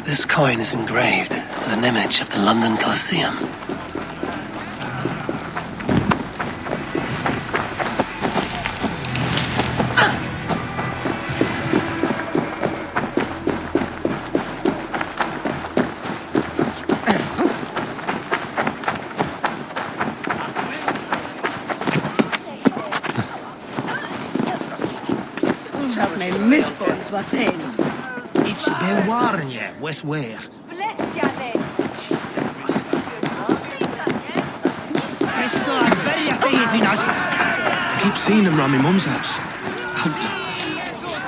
This coin is engraved with an image of the London Colosseum. It's bewarnie, Westware. I keep seeing them round my mum's house.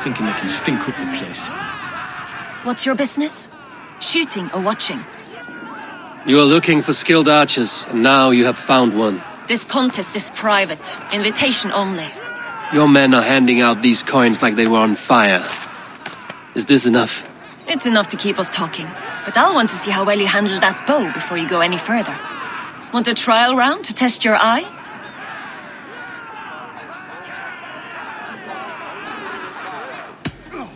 Thinking they can stink up the place. What's your business? Shooting or watching? You are looking for skilled archers, and now you have found one. This contest is private. Invitation only. Your men are handing out these coins like they were on fire. Is this enough? It's enough to keep us talking. But I'll want to see how well you handle that bow before you go any further. Want a trial round to test your eye?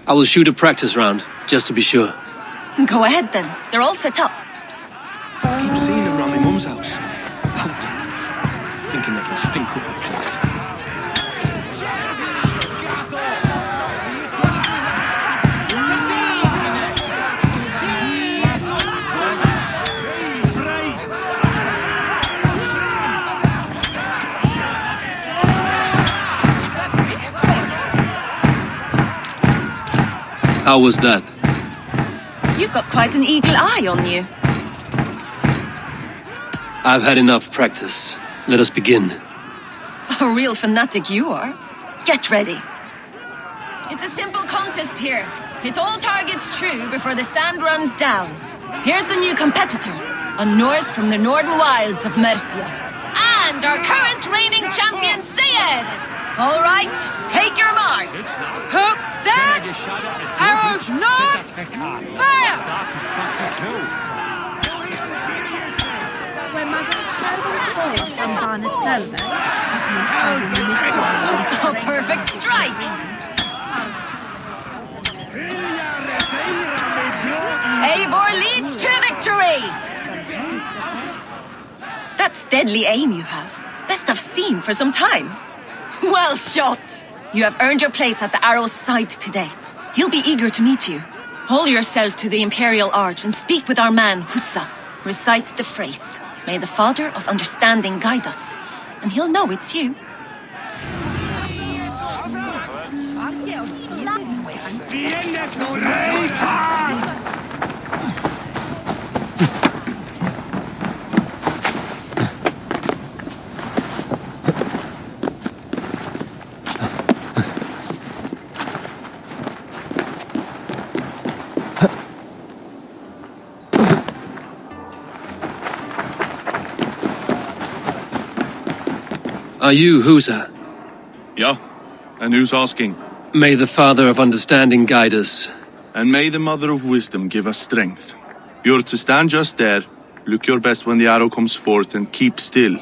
I will shoot a practice round, just to be sure. Go ahead then. They're all set up. I keep seeing them round my mum's house. Thinking they can stink up the place. How was that? You've got quite an eagle eye on you. I've had enough practice. Let us begin. A real fanatic you are. Get ready. It's a simple contest here. Hit all targets true before the sand runs down. Here's the new competitor, a Norse from the northern wilds of Mercia. And our current reigning champion, Syed! All right, take your mark. Hook set! Arrows not! Fire! A perfect strike! Eivor leads to victory! That's deadly aim you have. Best I've seen for some time. Well shot! You have earned your place at the arrow's side today. He'll be eager to meet you. Hold yourself to the Imperial Arch and speak with our man, Hussa. Recite the phrase. May the Father of Understanding guide us. And he'll know it's you. Are you Husa? Yeah, and who's asking? May the Father of Understanding guide us. And may the Mother of Wisdom give us strength. You're to stand just there, Look your best when the arrow comes forth and keep still.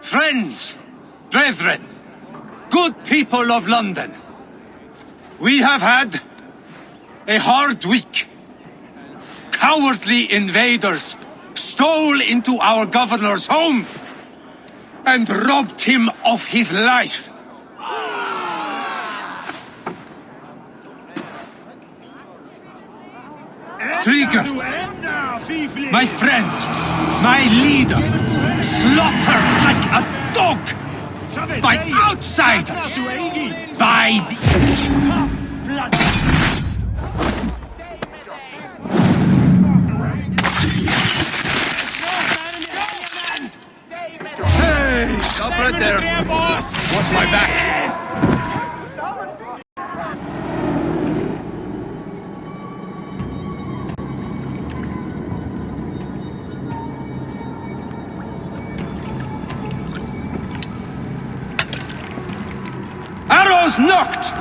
Friends, brethren, good people of London, we have had a hard week. Cowardly invaders stole into our governor's home and robbed him of his life. Trigger, my friend, my leader, slaughtered like a dog by outsiders, by Hey, stop right there. Watch my back. arrows knocked!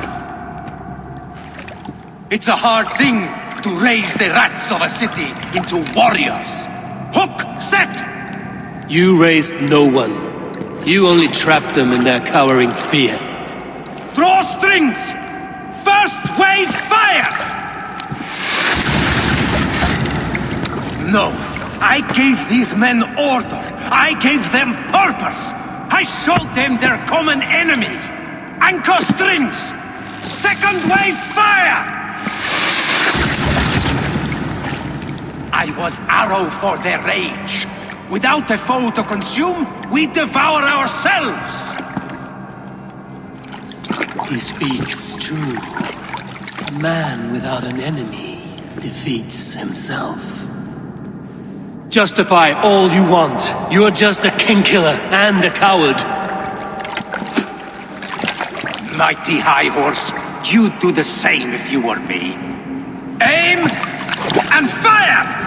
It's a hard thing to raise the rats of a city into warriors. Hook, set! You raised no one. You only trapped them in their cowering fear. Draw strings! First wave fire! No, I gave these men order. I gave them purpose. I showed them their common enemy. Anchor strings! Second wave fire! I was arrow for their rage. Without a foe to consume, we devour ourselves. He speaks true. A man without an enemy defeats himself. Justify all you want. You're just a king-killer and a coward. Mighty High Horse, you'd do the same if you were me. Aim and fire!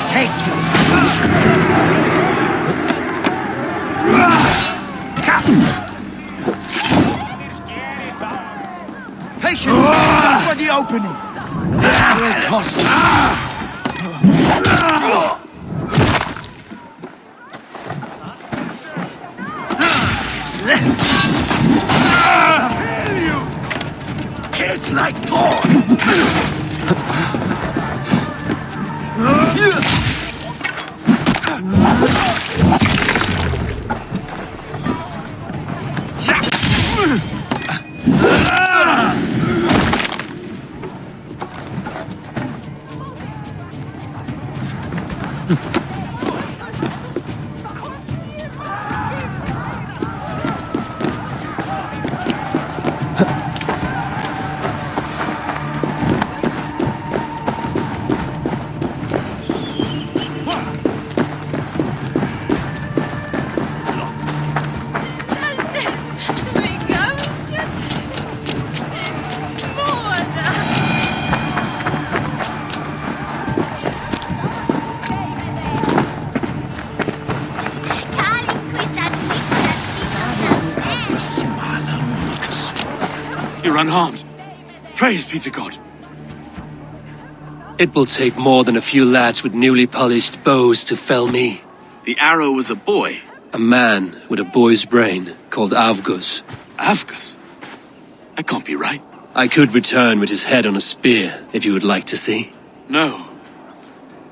Take you. Patience! Go for the opening! Will cost. It's like dawn! You're unharmed. Praise be to God. It will take more than a few lads with newly polished bows to fell me. The arrow was a boy. A man with a boy's brain called Avgus. Avgus? That can't be right. I could return with his head on a spear, if you would like to see. No.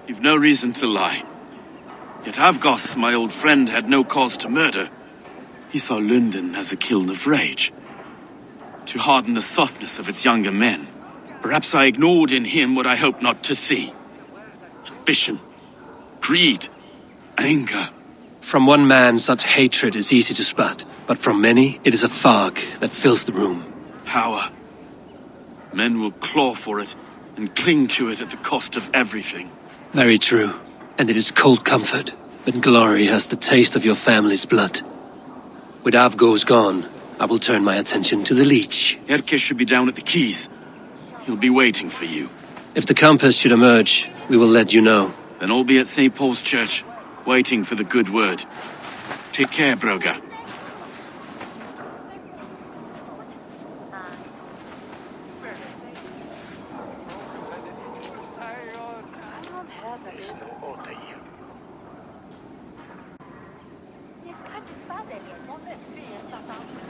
You've no reason to lie. Yet Avgos, my old friend, had no cause to murder. He saw London as a kiln of rage. To harden the softness of its younger men. Perhaps I ignored in him what I hoped not to see. Ambition, greed, anger. From one man, such hatred is easy to spot, but from many, it is a fog that fills the room. Power, Men will claw for it and cling to it at the cost of everything. Very true. And it is cold comfort, but glory has the taste of your family's blood. With Avgo's gone, I will turn my attention to the Leech. Erke should be down at the quays. He'll be waiting for you. If the Compass should emerge, we will let you know. Then I'll be at St. Paul's Church, waiting for the good word. Take care, Broga.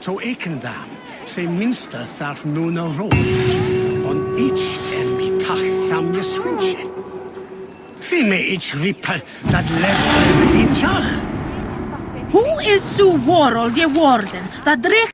To Ekendam, se minsta tharf nun a rof. On each mi tach sam je swinche. See me each reaper that less each ach. Who is so world ye warden that drink?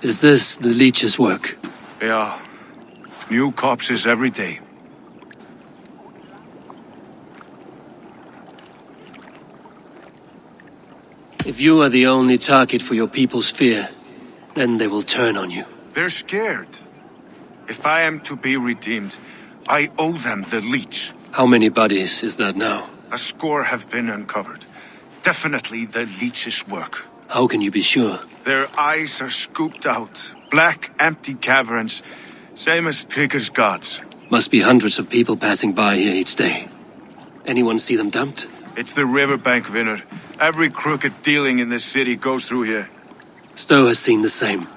Is this the Leech's work? Yeah. New corpses every day. If you are the only target for your people's fear, then they will turn on you. They're scared. If I am to be redeemed, I owe them the Leech. How many bodies is that now? A score have been uncovered. Definitely the Leech's work. How can you be sure? Their eyes are scooped out. Black, empty caverns. Same as Trigger's gods. Must be hundreds of people passing by here each day. Anyone see them dumped? It's the riverbank, Vinner. Every crooked dealing in this city goes through here. Stowe has seen the same.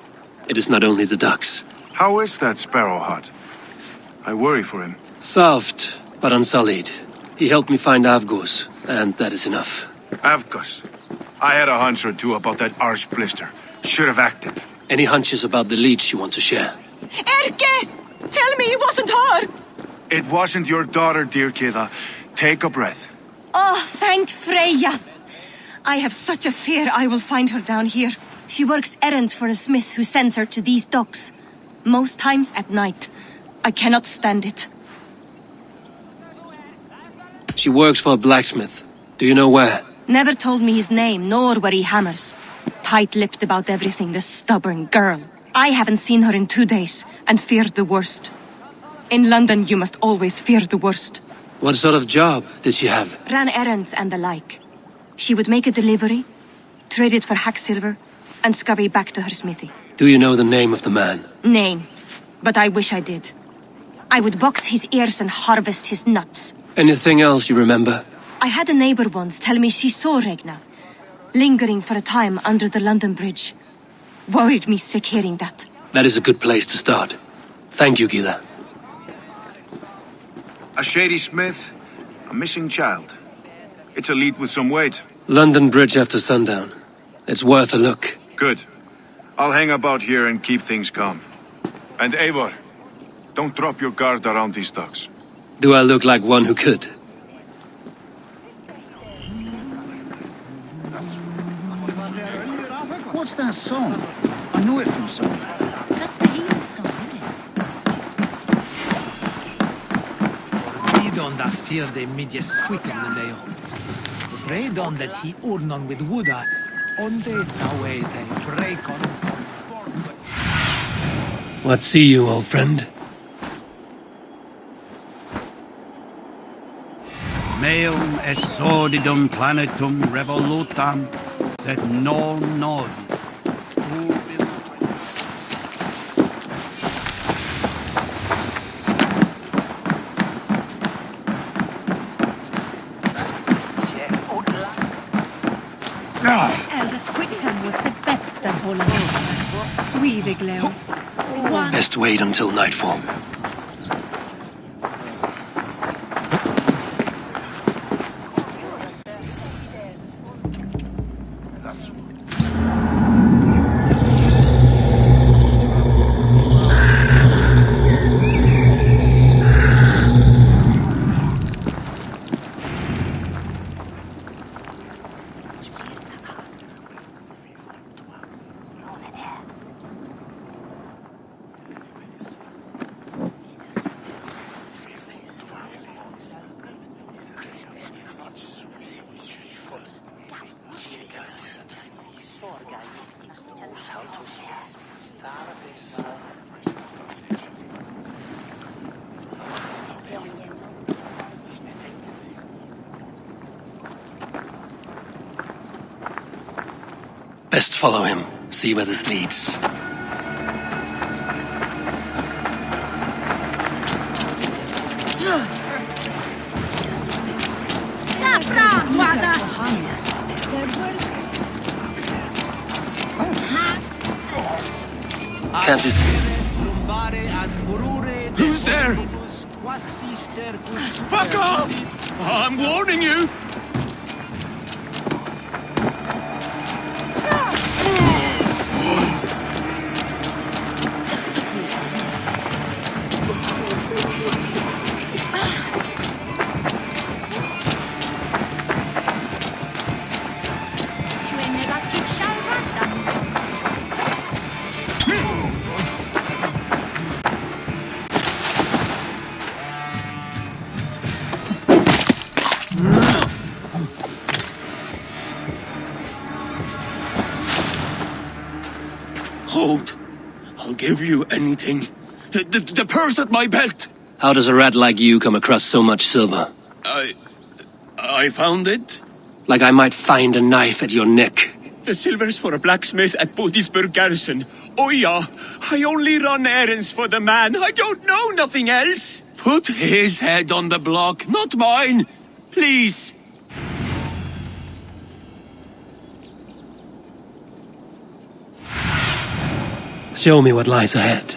It is not only the ducks. How is that Sparrowheart? I worry for him. Soft, but unsullied. He helped me find Avgos, and that is enough. Avgos. I had a hunch or two about that arse blister. Should have acted. Any hunches about the Leech you want to share? Erke! Tell me it wasn't her! It wasn't your daughter, dear Kida. Take a breath. Oh, thank Freya. I have such a fear I will find her down here. She works errands for a smith who sends her to these docks. Most times at night. I cannot stand it. She works for a blacksmith. Do you know where? Never told me his name, nor where he hammers. Tight-lipped about everything, the stubborn girl. I haven't seen her in 2 days, and feared the worst. In London, you must always fear the worst. What sort of job did she have? Ran errands and the like. She would make a delivery, trade it for hack silver, and scurry back to her smithy. Do you know the name of the man? Name. But I wish I did. I would box his ears and harvest his nuts. Anything else you remember? I had a neighbor once tell me she saw Regna, lingering for a time under the London Bridge. Worried me sick hearing that. That is a good place to start. Thank you, Gila. A shady smith, a missing child. It's a lead with some weight. London Bridge after sundown. It's worth a look. Good. I'll hang about here and keep things calm. And Eivor, don't drop your guard around these docks. Do I look like one who could? What's that song? I know it from somewhere. That's the Eivor song, isn't it? Read on that fear they made you squeak on the nail. Read on that he owned on with Wooda. On the away they break on. What see you, old friend? Meum est sordidum planetum revolutam, sed non nod. Elder Quicken was the best at all. Sweet glow. Best wait until nightfall. Best follow him, see where this leads. Can't this... Who's there? Fuck off! I'm warning you! Hold. I'll give you anything. The purse at my belt. How does a rat like you come across so much silver? I found it. Like I might find a knife at your neck. The silver's for a blacksmith at Bodisburg garrison. Oh yeah, I only run errands for the man. I don't know nothing else. Put his head on the block, not mine. Please. Show me what lies ahead.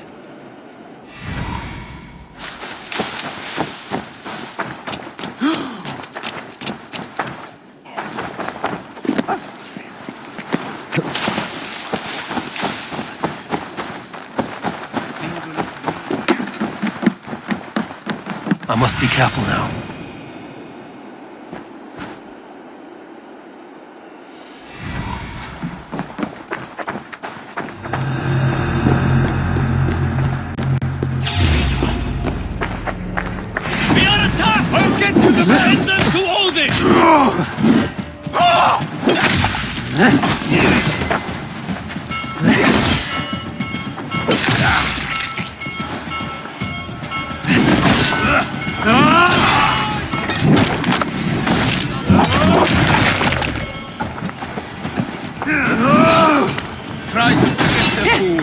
I must be careful now. Send them to Odin! Try to get the fool.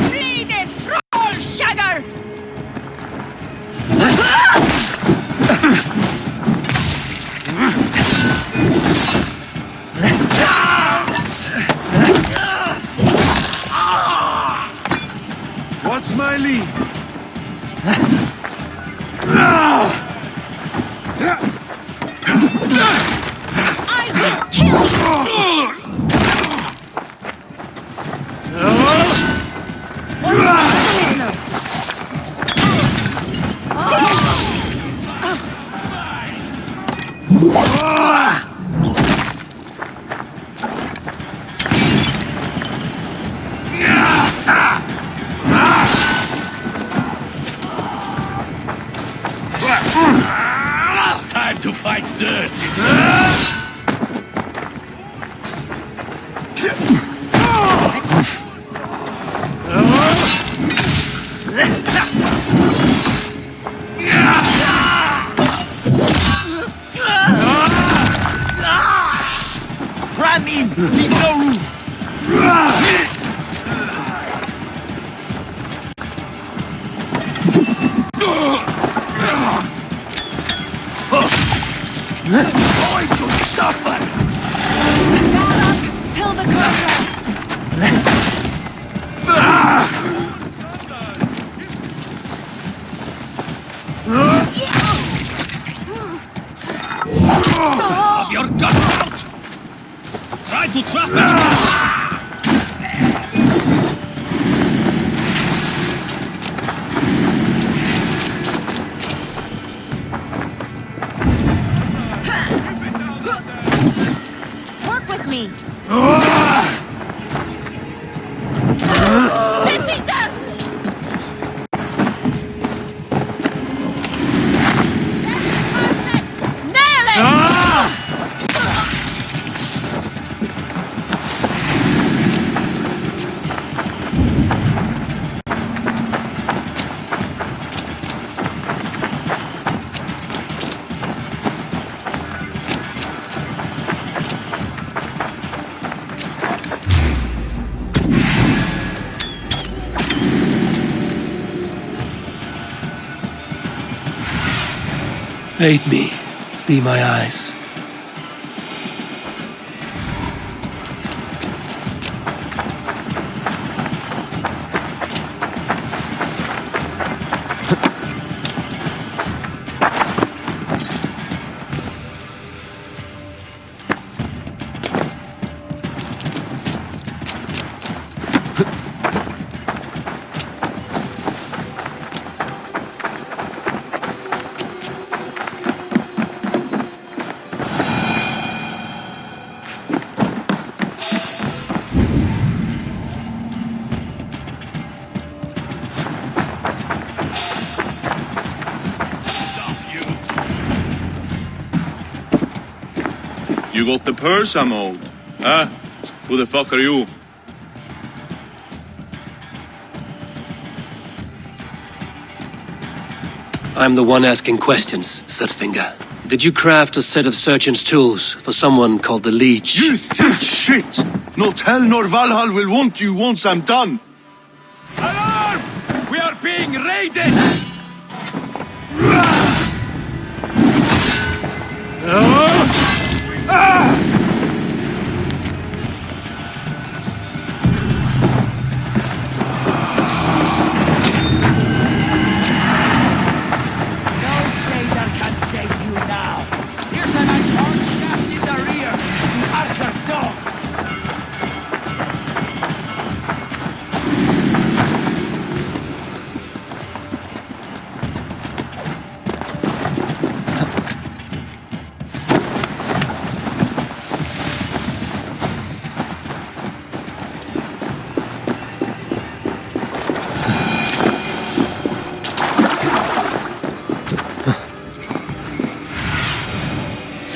See this troll shagger! What's my lead? I will kill you! Time to fight dirt. Ram in! Leave no room! Aid me. Be my eyes. You got the purse, I'm old. Huh? Who the fuck are you? I'm the one asking questions, Sutfinger. Did you craft a set of surgeon's tools for someone called the Leech? You think shit! Not hell nor Valhalla will want you once I'm done! Alarm! We are being raided!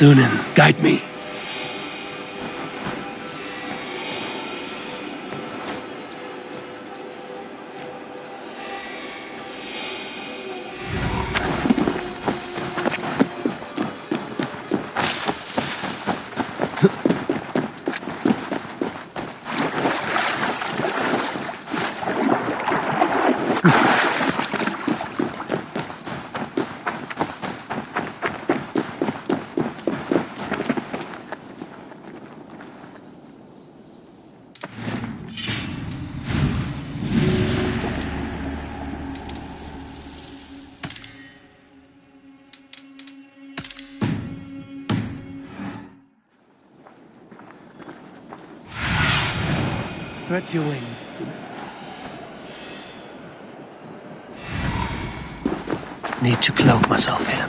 Sunan, guide me. Spread your wings. Need to cloak myself here.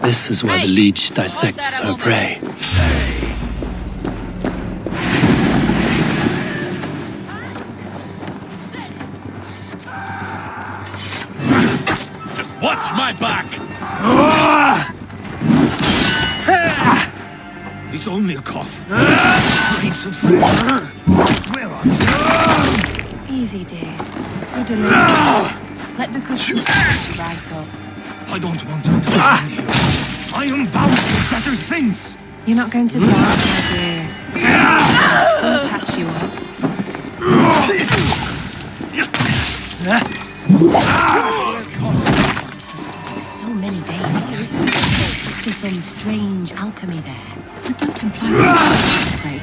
This is where the Leech dissects her prey. Just watch my back! It's only a cough. It's a friend. I swear on it. Easy, dear. You're delirious. Let the good sister get you right up. I don't want to die in here. I am bound to better things. You're not going to die, my dear. I'll patch you up. So many days here. To some strange alchemy there. You don't imply that. Right.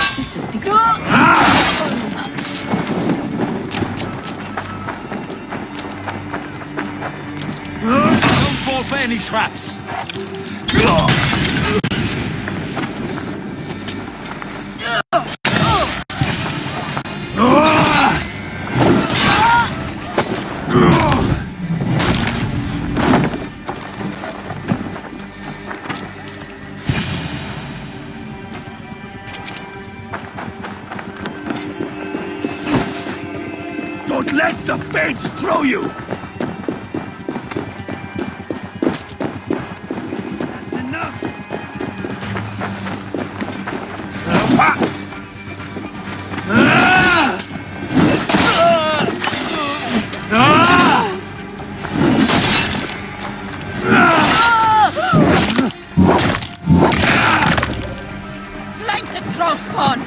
Sister speaks. Don't fall for any traps. the fates throw you! Flank the troll spawn!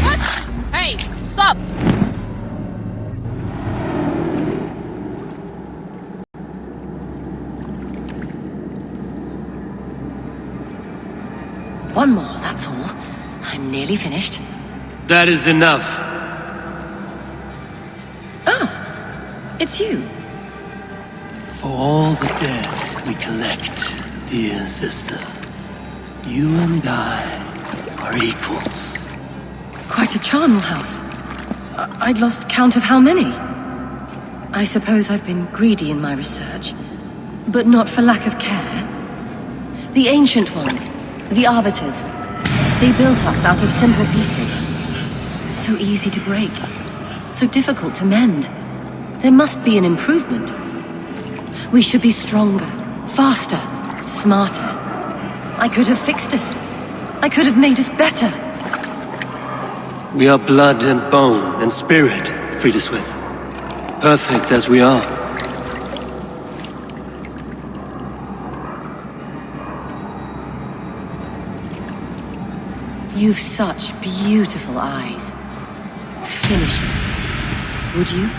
What? Hey, stop! One more, that's all. I'm nearly finished. That is enough. It's you. For all the dead we collect, dear sister, you and I are equals. Quite a charnel house. I'd lost count of how many. I suppose I've been greedy in my research, but not for lack of care. The ancient ones, the arbiters, they built us out of simple pieces. So easy to break, so difficult to mend. There must be an improvement. We should be stronger, faster, smarter. I could have fixed us. I could have made us better. We are blood and bone and spirit, Friedeswith. Perfect as we are. You've such beautiful eyes. Finish it, would you?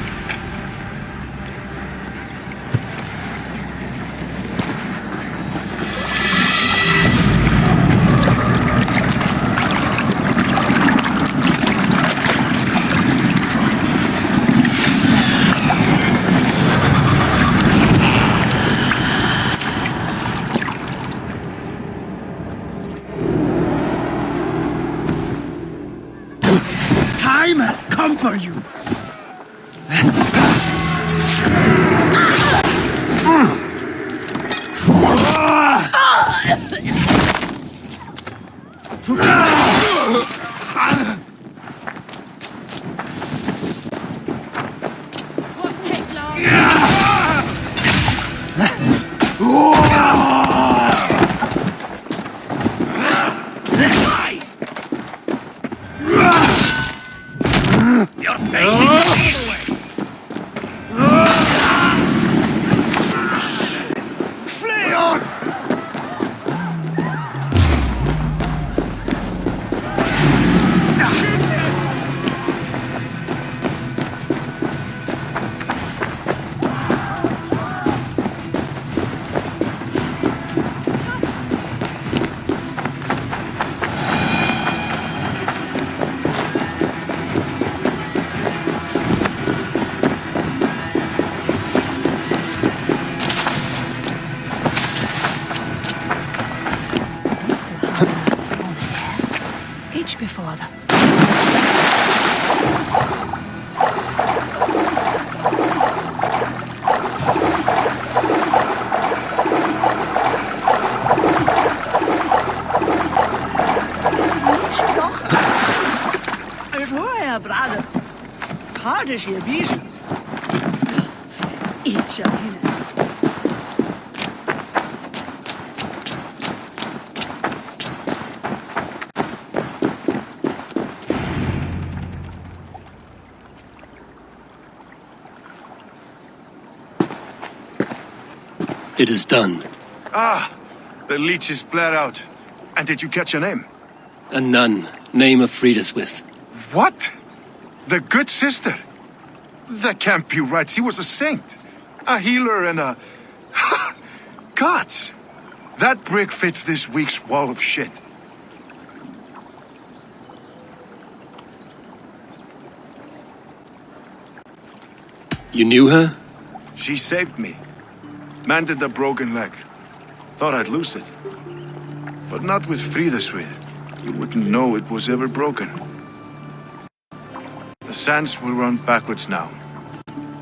Time has come for you. Before that. brother. Hard as je vision. Each of you. It is done. Ah, the leech is bled out. And did you catch her name? A nun, name of Friedeswith. What? The good sister? That can't be right. She was a saint. A healer and a... Gods! That brick fits this week's wall of shit. You knew her? She saved me. Mended the broken leg. Thought I'd lose it. But not with Friedeswith. You wouldn't know it was ever broken. The sands will run backwards now.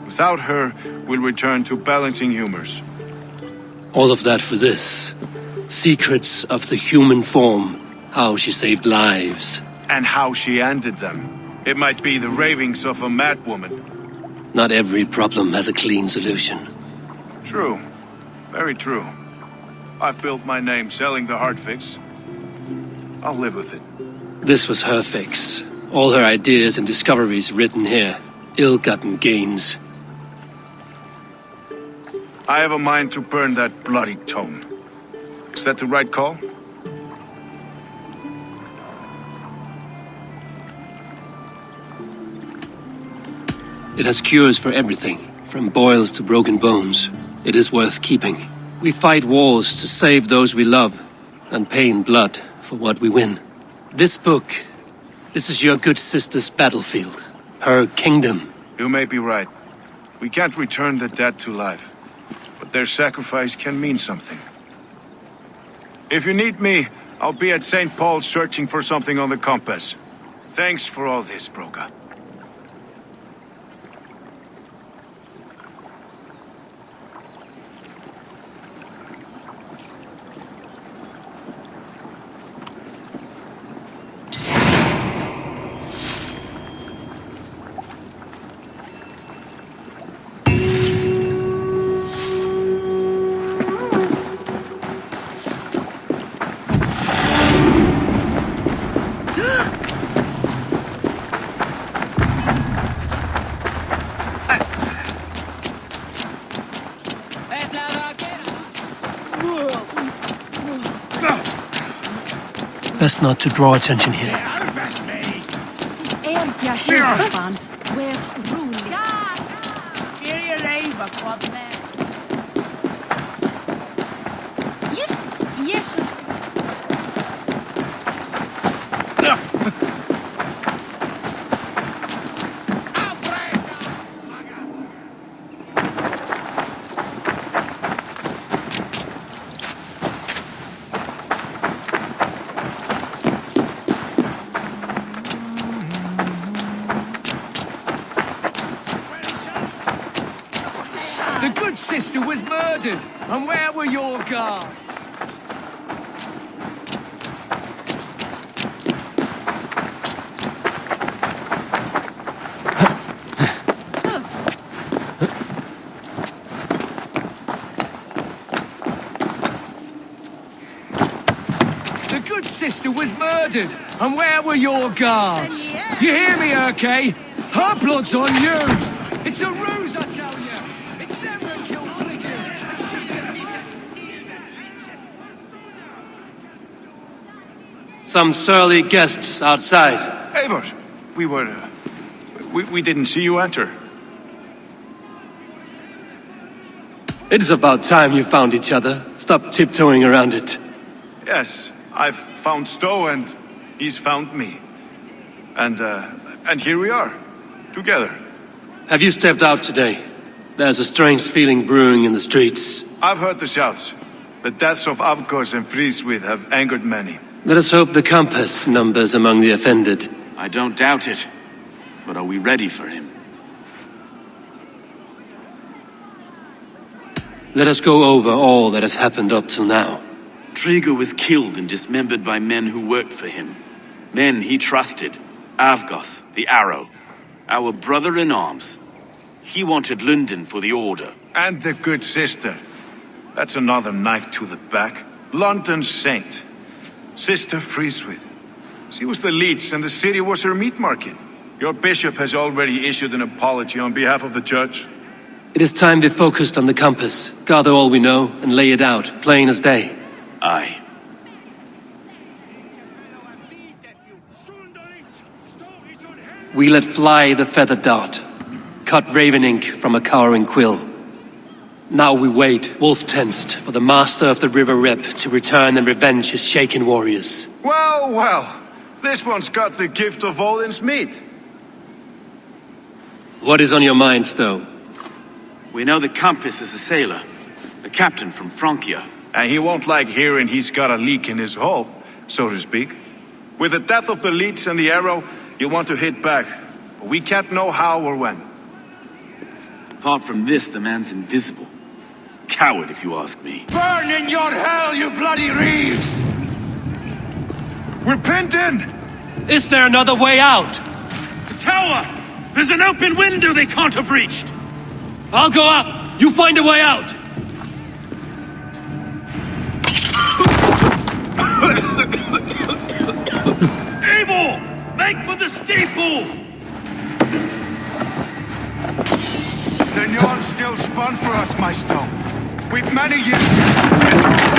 Without her, we'll return to balancing humors. All of that for this. Secrets of the human form. How she saved lives. And how she ended them. It might be the ravings of a madwoman. Not every problem has a clean solution. True. Very true. I've built my name selling the heart fix. I'll live with it. This was her fix. All her ideas and discoveries written here. Ill-gotten gains. I have a mind to burn that bloody tome. Is that the right call? It has cures for everything, from boils to broken bones. It is worth keeping. We fight wars to save those we love, and pay in blood for what we win. This book, this is your good sister's battlefield. Her kingdom. You may be right. We can't return the dead to life. But their sacrifice can mean something. If you need me, I'll be at St. Paul's searching for something on the compass. Thanks for all this, Broga. Best not to draw attention here. Sister was murdered, and where were your guards? The good sister was murdered, and where were your guards? You hear me, Erke? Her blood's on you! It's a ruse, I tell you! Some surly guests outside. Eivor! We didn't see you enter. It is about time you found each other. Stop tiptoeing around it. Yes, I've found Stowe and he's found me. And here we are, together. Have you stepped out today? There's a strange feeling brewing in the streets. I've heard the shouts. The deaths of Avgos and Friswith have angered many. Let us hope the compass numbers among the offended. I don't doubt it. But are we ready for him? Let us go over all that has happened up till now. Triga was killed and dismembered by men who worked for him. Men he trusted. Avgos, the Arrow. Our brother-in-arms. He wanted London for the Order. And the good sister. That's another knife to the back. London's saint. Sister Friswith. She was the leech and the city was her meat market. Your bishop has already issued an apology on behalf of the church. It is time we focused on the compass, gather all we know, and lay it out, plain as day. Aye. We let fly the feathered dart, cut raven ink from a cowering quill. Now we wait, wolf-tensed, for the master of the River Rep to return and revenge his shaken warriors. Well, well, this one's got the gift of Odin's meat. What is on your mind, Stowe? We know the compass is a sailor, a captain from Francia. And he won't like hearing he's got a leak in his hull, so to speak. With the death of the leech and the arrow, you'll want to hit back. But we can't know how or when. Apart from this, the man's invisible. coward, if you ask me. Burn in your hell, you bloody reeves! We're pinned in! Is there another way out? The tower! There's an open window they can't have reached! I'll go up! You find a way out! Eivor! Make for the steeple! The yarn still spun for us, my stone. We've many years.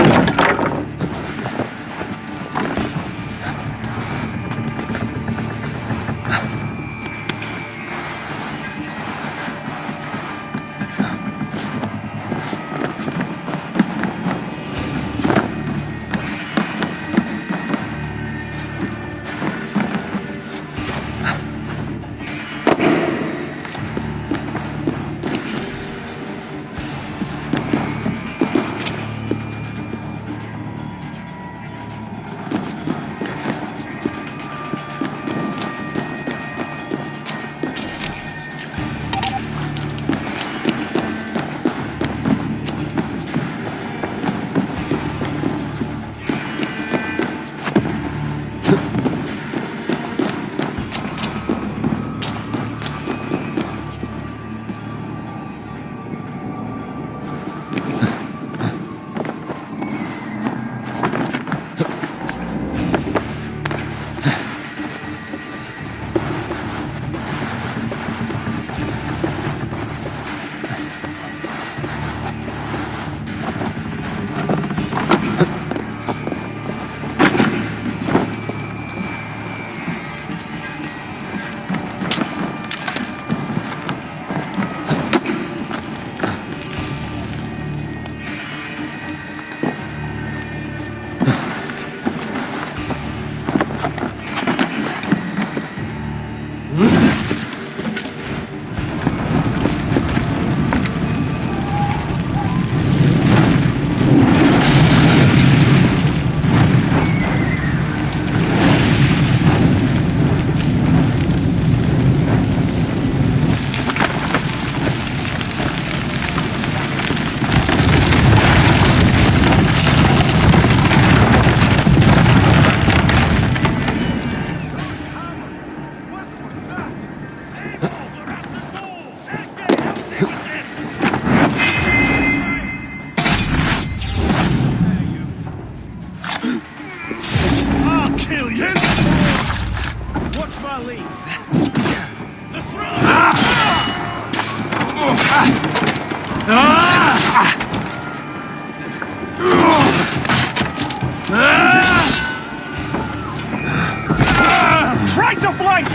Try to flank!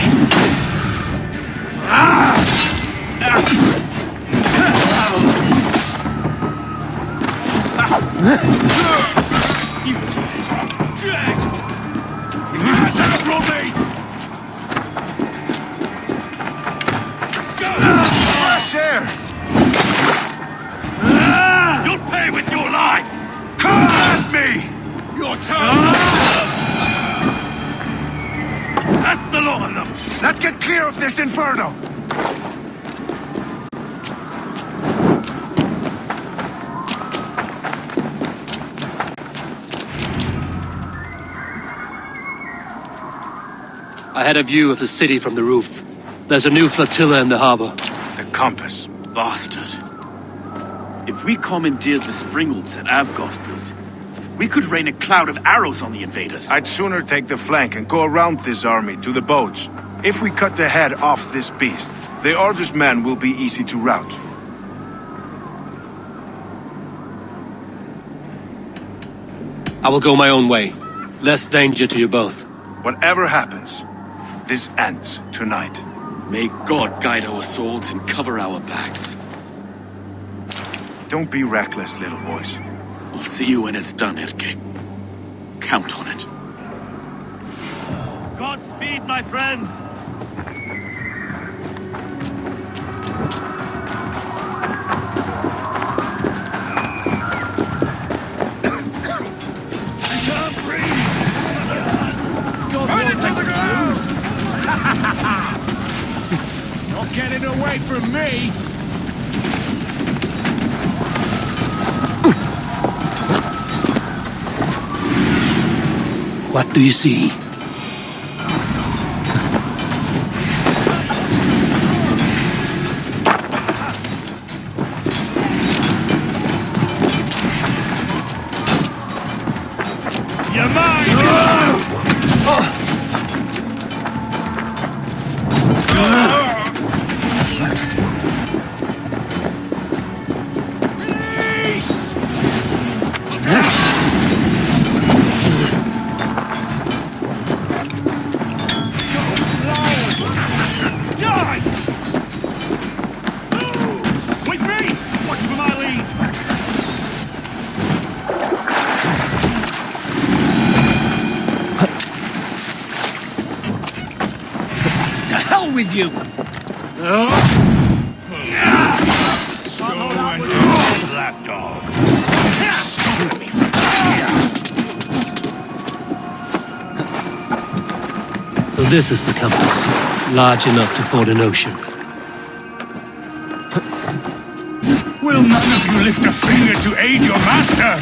You dead! You can't take from me! Let's go! Fresh air! You'll pay with your lives! Come at me! Your turn! That's the lot of them! Let's get clear of this inferno! I had a view of the city from the roof. There's a new flotilla in the harbor. The compass. Bastard. If we commandeered the springalds that Avgos built, we could rain a cloud of arrows on the invaders. I'd sooner take the flank and go around this army to the boats. If we cut the head off this beast, the Order's men will be easy to rout. I will go my own way. Less danger to you both. Whatever happens, this ends tonight. May God guide our swords and cover our backs. Don't be reckless, little voice. We'll see you when it's done, Erke. Count on it. Godspeed, my friends! Not getting away from me! What do you see? You're mine! With you. Lapdog. So this is the compass, large enough to ford an ocean. Will none of you lift a finger to aid your master?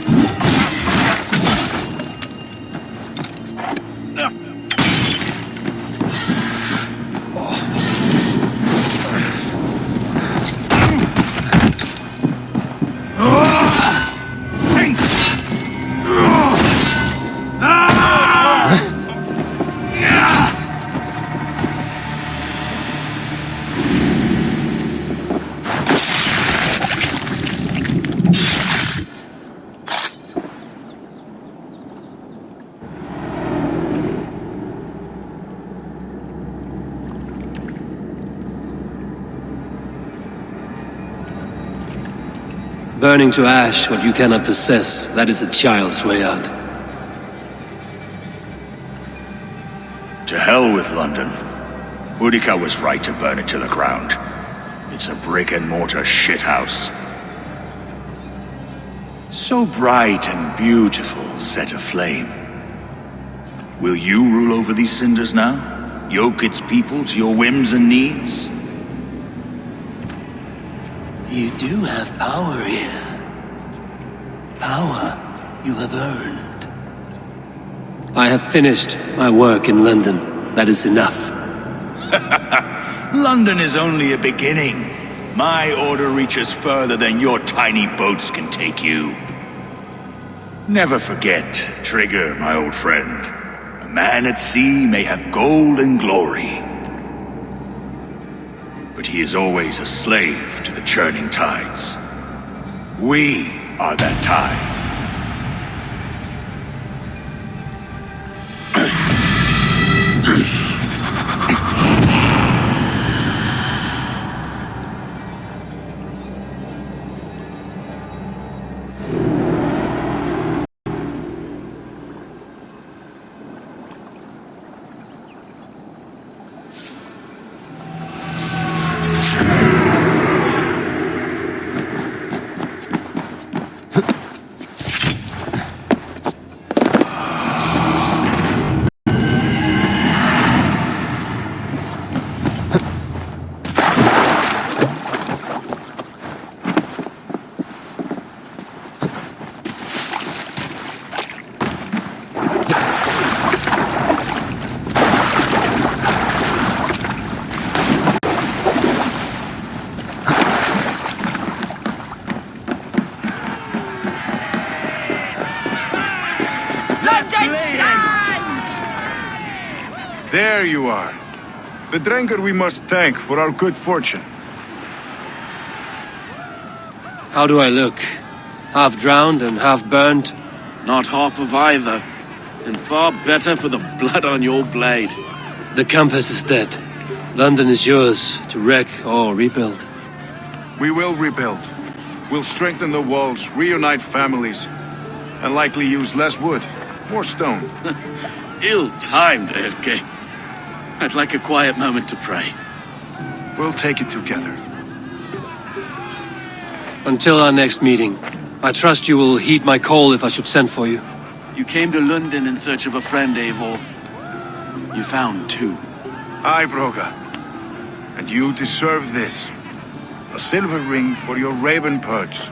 Burning to ash what you cannot possess, that is a child's way out. To hell with London. Boudica was right to burn it to the ground. It's a brick-and-mortar shithouse. So bright and beautiful, set aflame. Will you rule over these cinders now? Yoke its people to your whims and needs? You do have power here. Power you have earned. I have finished my work in London. That is enough. London is only a beginning. My order reaches further than your tiny boats can take you. Never forget, Trigger, my old friend. A man at sea may have gold and glory, but he is always a slave to the churning tides. We are that tide. There you are. The drinker we must thank for our good fortune. How do I look? Half drowned and half burned? Not half of either. And far better for the blood on your blade. The compass is dead. London is yours to wreck or rebuild. We will rebuild. We'll strengthen the walls, reunite families, and likely use less wood, more stone. Ill-timed, Erke. I'd like a quiet moment to pray. We'll take it together. Until our next meeting, I trust you will heed my call if I should send for you. You came to London in search of a friend, Eivor. You found two. Aye, Broga. And you deserve this. A silver ring for your raven perch.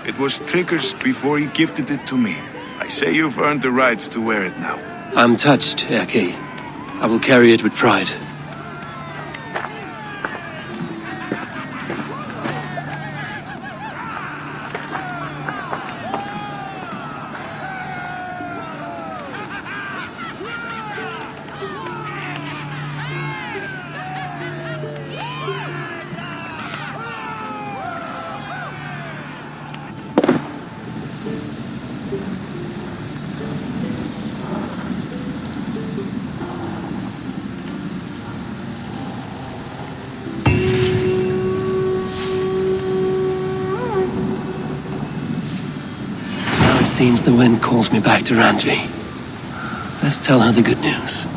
It was Trigger's before he gifted it to me. I say you've earned the right to wear it now. I'm touched, Erke. I will carry it with pride. It seems the wind calls me back to Randvi. Let's tell her the good news.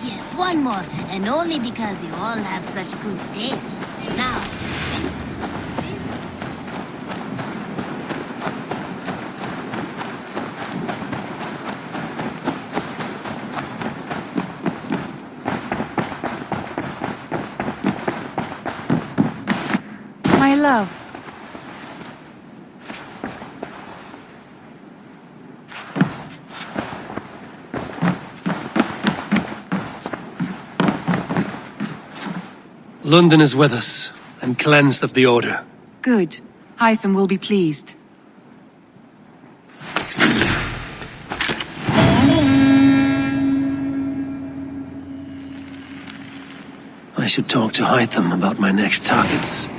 Yes, one more. And only because you all have such good taste. Now, My love. London is with us, and cleansed of the Order. Good. Hytham will be pleased. I should talk to Hytham about my next targets.